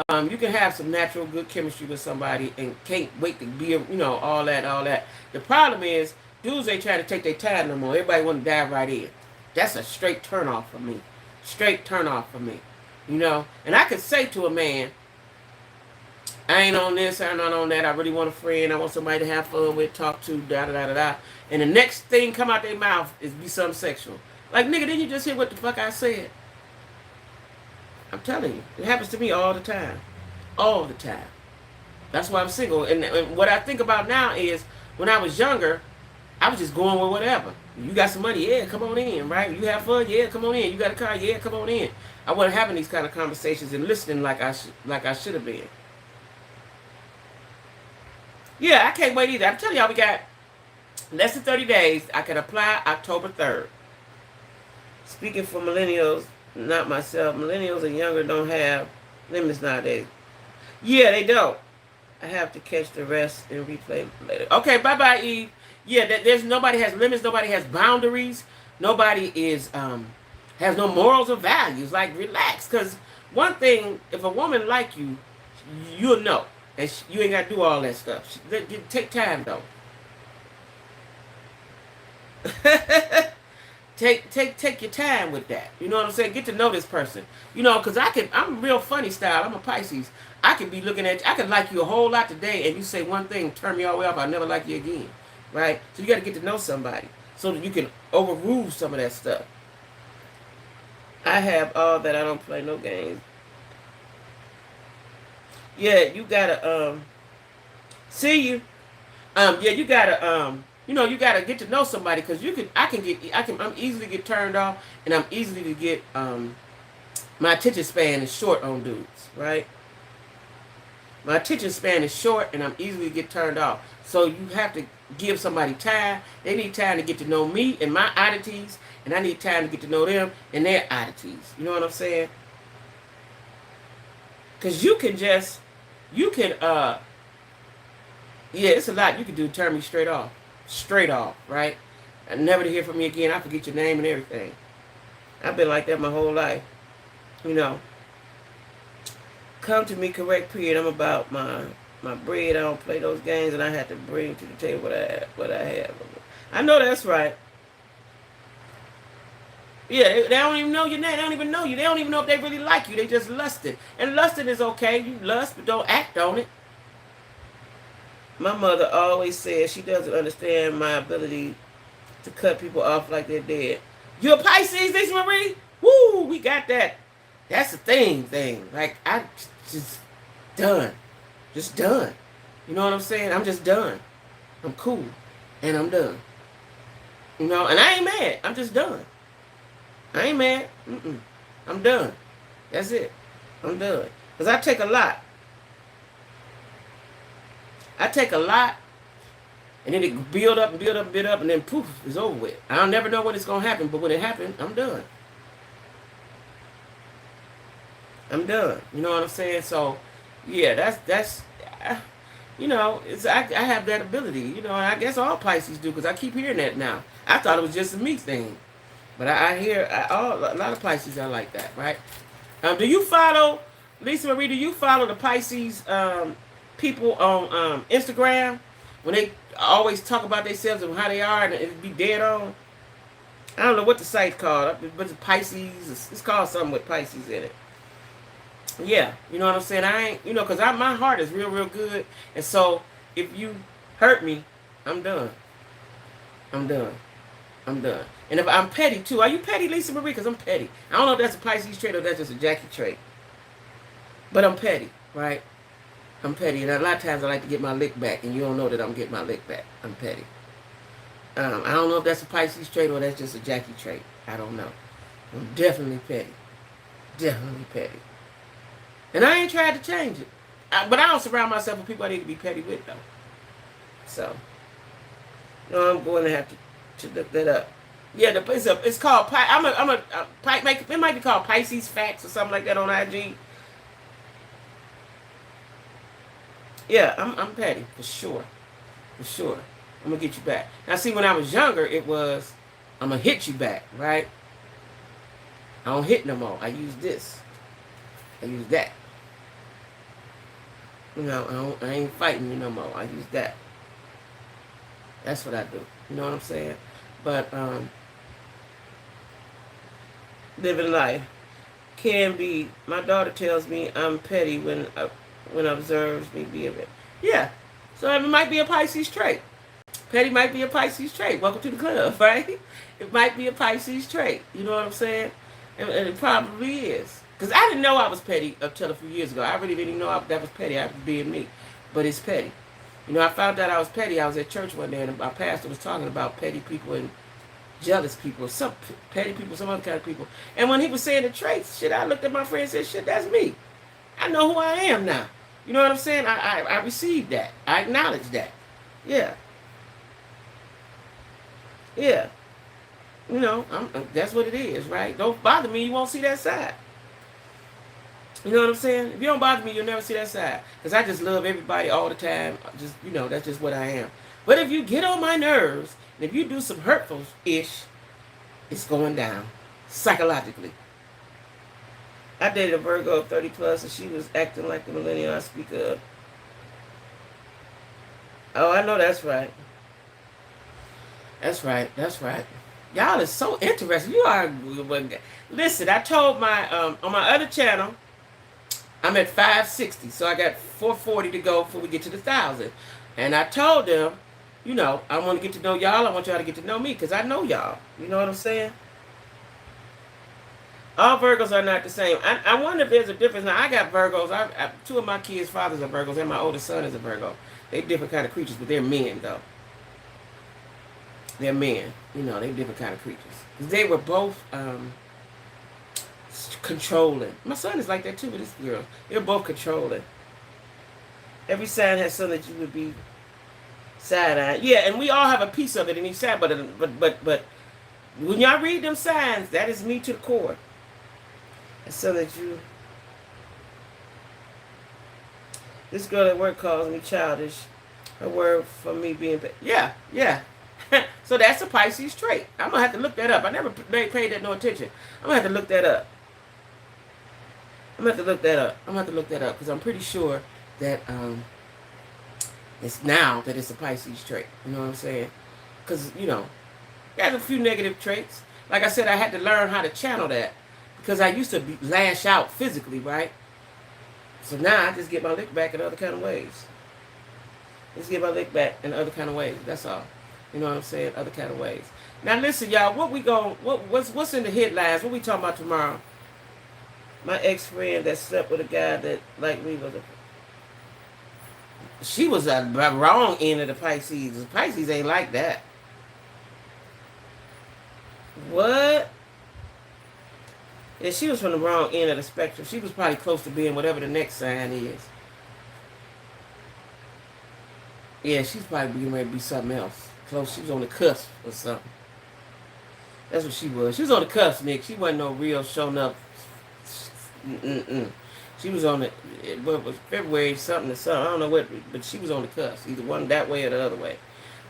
You can have some natural good chemistry with somebody and can't wait to be, all that. The problem is, dudes ain't trying to take their time no more. Everybody want to dive right in. That's a straight turnoff for me. Straight turnoff for me. You know? And I could say to a man, I ain't on this, I'm not on that, I really want a friend, I want somebody to have fun with, talk to, da-da-da-da-da. And the next thing come out their mouth is be something sexual. Like, nigga, didn't you just hear what the fuck I said? I'm telling you. It happens to me all the time. All the time. That's why I'm single. And what I think about now is, when I was younger, I was just going with whatever. You got some money? Yeah, come on in, right? You have fun? Yeah, come on in. You got a car? Yeah, come on in. I wasn't having these kind of conversations and listening like I should have been. Yeah, I can't wait either. I'm telling y'all, we got less than 30 days. I can apply October 3rd. Speaking for millennials, not myself, millennials and younger don't have limits nowadays. Yeah, they don't. I have to catch the rest and replay later. Okay, bye-bye, Eve. Yeah, nobody has limits. Nobody has boundaries. Nobody has no morals or values. Like, relax. Because one thing, if a woman like you, you'll know. And you ain't got to do all that stuff. Take time, though. Take your time with that. You know what I'm saying? Get to know this person. You know, because I'm real funny style. I'm a Pisces. I could be looking at you. I could like you a whole lot today, and you say one thing, turn me all the way off. I'll never like you again. Right? So you got to get to know somebody so that you can overrule some of that stuff. I have all that. I don't play no games. Yeah, you gotta see you. Yeah, you gotta you gotta get to know somebody because I'm easily get turned off, and I'm easily to get my attention span is short on dudes, right? My attention span is short, and I'm easily get turned off. So you have to give somebody time. They need time to get to know me and my oddities, and I need time to get to know them and their oddities. You know what I'm saying? Because you can yeah, it's a lot you can do to turn me straight off, right? And never to hear from me again. I forget your name and everything. I've been like that my whole life. You know, come to me correct period. I'm about my bread. I don't play those games, and I have to bring to the table what I have. I know that's right. Yeah, they don't even know your name. They don't even know you. They don't even know if they really like you. They just lusted. And lusting is okay. You lust, but don't act on it. My mother always says she doesn't understand my ability to cut people off like they're dead. You a Pisces, Lisa Marie? Woo, we got that. That's the thing. Like, I just done. Just done. You know what I'm saying? I'm just done. I'm cool. And I'm done. You know, and I ain't mad. I'm just done. I ain't mad. I'm done. That's it. I'm done. Because I take a lot. And then it build up, and then poof, it's over with. I'll never know when it's going to happen, but when it happens, I'm done. I'm done. You know what I'm saying? So, yeah, that's you know, I have that ability. You know, and I guess all Pisces do, because I keep hearing that now. I thought it was just a me thing. But I hear a lot of Pisces are like that, right? Do you follow, Lisa Marie, do you follow the Pisces people on Instagram? When they always talk about themselves and how they are and it be dead on? I don't know what the site's called, but it's Pisces. It's called something with Pisces in it. Yeah, you know what I'm saying? I ain't, because my heart is real, real good. And so if you hurt me, I'm done. I'm done. I'm done. And if I'm petty too, are you petty, Lisa Marie? Because I'm petty. I don't know if that's a Pisces trait or that's just a Jackie trait. But I'm petty, right? I'm petty. And a lot of times I like to get my lick back. And you don't know that I'm getting my lick back. I'm petty. I don't know if that's a Pisces trait or that's just a Jackie trait. I don't know. I'm definitely petty. Definitely petty. And I ain't tried to change it. But I don't surround myself with people I need to be petty with, though. So, I'm going to have to look that up. Yeah, it's called it might be called Pisces Facts or something like that on IG. Yeah, I'm petty for sure. I'm gonna get you back. Now, see, when I was younger, it was I'm gonna hit you back, right? I don't hit no more. I use this. I use that. I ain't fighting you no more. I use that. That's what I do. You know what I'm saying? But living life can be. My daughter tells me I'm petty when observes me being it. Yeah. So it might be a Pisces trait. Petty might be a Pisces trait. Welcome to the club, right? It might be a Pisces trait. You know what I'm saying? And it probably is. Because I didn't know I was petty until a few years ago. I really didn't know that was petty. I was being me. But it's petty. I found out I was petty. I was at church one day and my pastor was talking about petty people and jealous people, some petty people, some other kind of people. And when he was saying the traits, I looked at my friend and said, shit, that's me. I know who I am now. You know what I'm saying? I received that. I acknowledge that. Yeah. Yeah. That's what it is, right? Don't bother me, you won't see that side. You know what I'm saying? If you don't bother me, you'll never see that side. Because I just love everybody all the time. That's just what I am. But if you get on my nerves, and if you do some hurtful-ish, it's going down. Psychologically. I dated a Virgo 30 plus, and she was acting like the millennial I speak of. Oh, I know that's right. That's right. That's right. Y'all is so interesting. You are. Listen, I told my on my other channel, I'm at 560, so I got 440 to go before we get to the 1,000. And I told them, I want to get to know y'all. I want y'all to get to know me because I know y'all. You know what I'm saying? All Virgos are not the same. I wonder if there's a difference. Now I got Virgos. Two of my kids' fathers are Virgos, and my oldest son is a Virgo. They're different kind of creatures, but they're men though. They're men. They're different kind of creatures. They were both controlling. My son is like that too with this girl. They're both controlling. Every sign has something that you would be side-eye. Yeah, and we all have a piece of it in each side, but when y'all read them signs, that is me to the core. That's something that you... This girl at work calls me childish. Her word for me being... Yeah, yeah. So that's a Pisces trait. I'm going to have to look that up. I never paid that no attention. I'm going to have to look that up. I'm going to have to look that up. I'm going to have to look that up because I'm pretty sure that it's now that it's a Pisces trait. You know what I'm saying? Because, got a few negative traits. Like I said, I had to learn how to channel that because I used to lash out physically, right? So now I just get my lick back in other kind of ways. Just get my lick back in other kind of ways. That's all. You know what I'm saying? Other kind of ways. Now listen, y'all. What's in the headlines? What we talking about tomorrow? My ex-friend that slept with a guy that like me she was a wrong end of the Pisces. The Pisces ain't like that. What? Yeah, she was from the wrong end of the spectrum. She was probably close to being whatever the next sign is. Yeah, she's probably getting ready to be something else. Close. She was on the cusp or something. That's what she was. She was on the cusp, Nick. She wasn't no real showing up. Mm-mm. She was on it was February something to something. I don't know what, but she was on the cusp. Either one that way or the other way.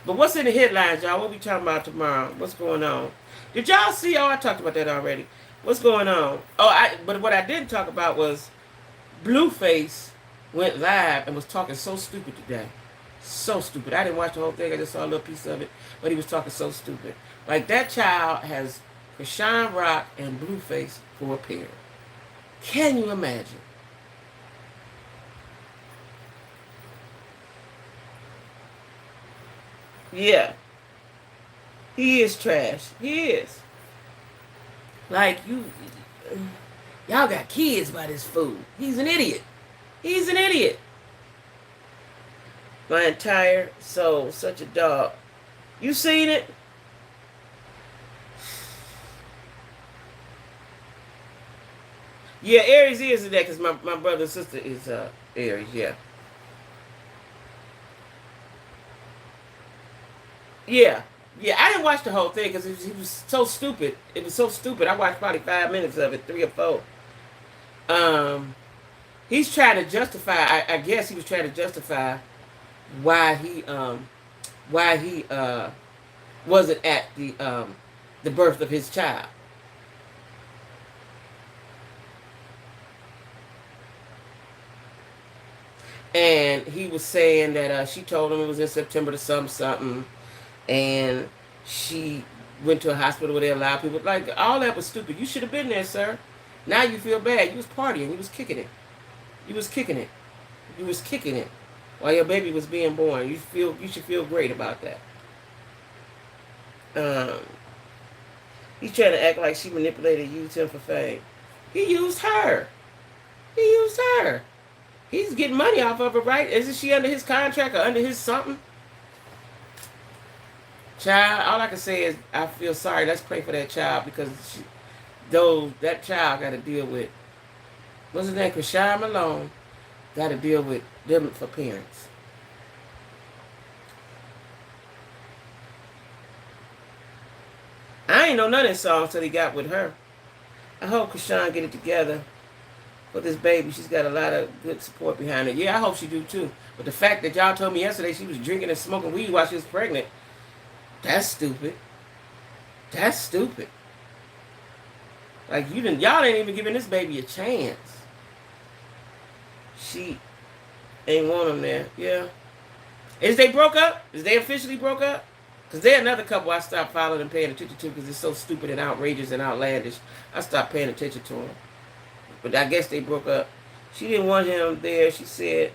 But what's in the headlines, y'all? What we talking about tomorrow? What's going on? Did y'all see? Oh, I talked about that already. What's going on? But what I didn't talk about was Blueface went live and was talking so stupid today. So stupid. I didn't watch the whole thing. I just saw a little piece of it. But he was talking so stupid. Like that child has Krishan Rock and Blueface for a pair. Can you imagine? Yeah. He is trash. He is. Like y'all got kids by this fool. He's an idiot. He's an idiot. My entire soul, such a dog. You seen it? Yeah, Aries is in that because my brother and sister is Aries, yeah. Yeah. Yeah, I didn't watch the whole thing because he was so stupid. It was so stupid. I watched probably 5 minutes of it, 3 or 4. Um, he's trying to justify. I guess he was trying to justify why he wasn't at the birth of his child. And he was saying that she told him it was in September to something, and she went to a hospital where they allowed people. Like, all that was stupid. You should have been there, sir. Now you feel bad. You was partying. You was kicking it. You was kicking it. You was kicking it while your baby was being born. You should feel great about that. Um, he's trying to act like she manipulated, used him for fame. He used her. He used her. He's getting money off of her, right? Isn't she under his contract or under his something? Child, all I can say is I feel sorry. Let's pray for that child because that child got to deal with, what's his name, Krishan Malone, got to deal with them for parents. I ain't know none of his songs till he got with her. I hope Krishan get it together for this baby. She's got a lot of good support behind her. Yeah, I hope she do too. But the fact that y'all told me yesterday she was drinking and smoking weed while she was pregnant, that's stupid. That's stupid. Like y'all ain't even giving this baby a chance. She ain't want him there. Yeah. Is they broke up? Is they officially broke up? Because they're another couple I stopped following and paying attention to because it's so stupid and outrageous and outlandish. I stopped paying attention to them. But I guess they broke up. She didn't want him there. She said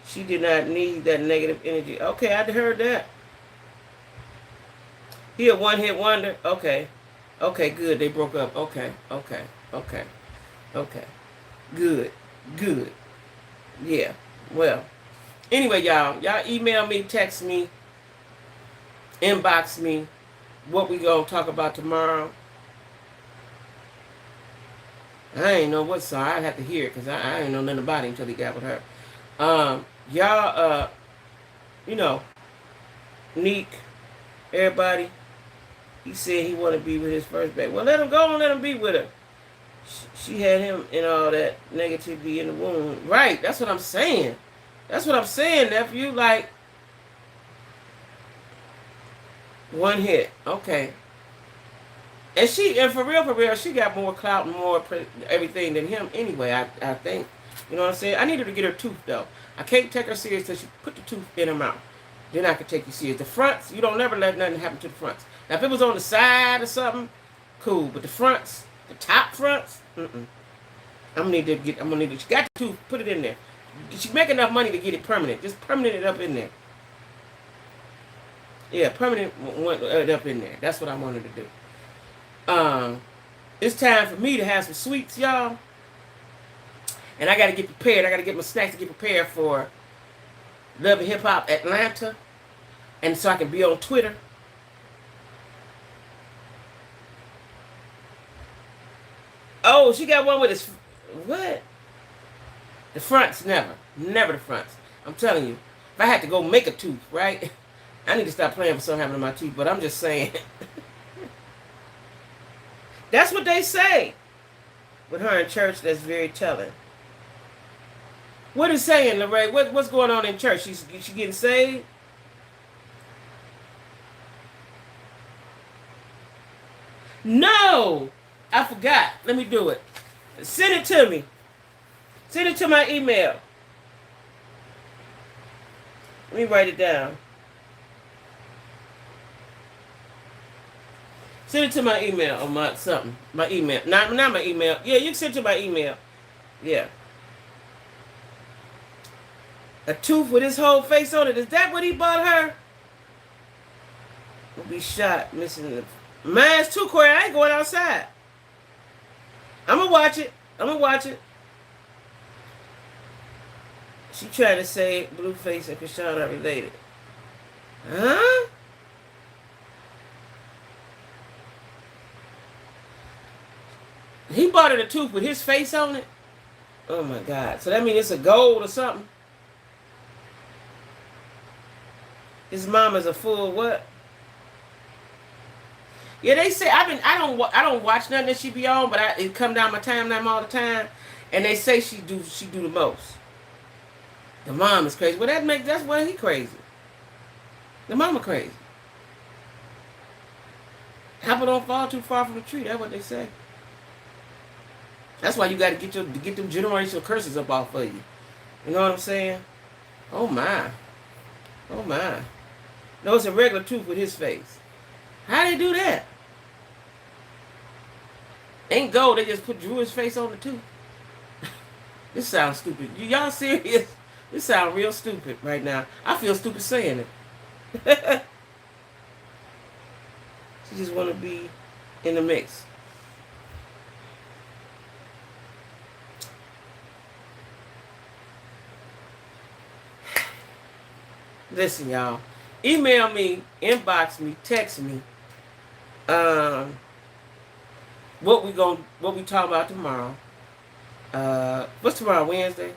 she did not need that negative energy. Okay, I heard that. He a one-hit wonder. Okay. Okay, good. They broke up. Okay. Okay. Okay. Okay. Good. Good. Yeah. Well. Anyway, y'all email me, text me, inbox me what we gonna talk about tomorrow. I ain't know what song. I'd have to hear it because I ain't know nothing about him until he got with her. Y'all, you know, Neek, everybody, he said he want to be with his first baby. Well, let him go and let him be with her. She had him in all that negativity in the womb. Right, that's what I'm saying. That's what I'm saying, nephew. Like, one hit. Okay. And for real, she got more clout and more everything than him anyway, I think. You know what I'm saying? I need her to get her tooth, though. I can't take her serious until she put the tooth in her mouth. Then I can take you serious. The fronts, you don't never let nothing happen to the fronts. Now, if it was on the side or something, cool. But the fronts, the top fronts, I'm gonna need to, she got the tooth, put it in there. She make enough money to get it permanent. Just permanent it up in there. Yeah, permanent it up in there. That's what I wanted to do. It's time for me to have some sweets, y'all. And I got to get prepared. I got to get my snacks to get prepared for Love and Hip Hop Atlanta. And so I can be on Twitter. Oh, she got one with this. What? The fronts, never. Never the fronts. I'm telling you. If I had to go make a tooth, right? I need to stop playing with something happening to my teeth. But I'm just saying. That's what they say. With her in church, that's very telling. What is saying, Lorraine? What's going on in church? She getting saved? No! I forgot. Let me do it. Send it to me. Send it to my email. Let me write it down. Send it to my email or my something. My email. Not my email. Yeah, you can send it to my email. Yeah. A tooth with his whole face on it. Is that what he bought her? Will be shot. Missing the... Mine's too, Corey. I ain't going outside. I'm going to watch it. I'm going to watch it. She tried to say Blueface and Krishan are related. Huh? He bought her the tooth with his face on it? Oh my God. So that means it's a gold or something? His mama's a full what? Yeah, they say I don't watch nothing that she be on, but it come down my timeline all the time, and they say she do the most. The mom is crazy. Well, that's why he crazy. The mama crazy. Apple don't fall too far from the tree. That's what they say. That's why you got to get them generational curses up off of you. You know what I'm saying? Oh my. Oh my. No, it's a regular tooth with his face. How they do that? Ain't gold. They just drew his face on the tooth. This sounds stupid. Y'all serious? This sounds real stupid right now. I feel stupid saying it. She just want to be in the mix. Listen, y'all. Email me, inbox me, text me. What we talking about tomorrow? What's tomorrow? Wednesday.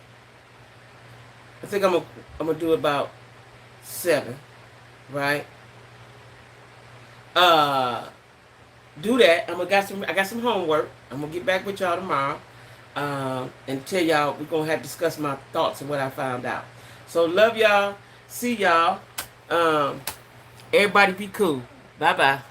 I think I'm gonna do about 7, right? Do that. I got some homework. I'm gonna get back with y'all tomorrow, and tell y'all we're gonna have to discuss my thoughts and what I found out. So love y'all. See y'all. Everybody be cool. Bye bye.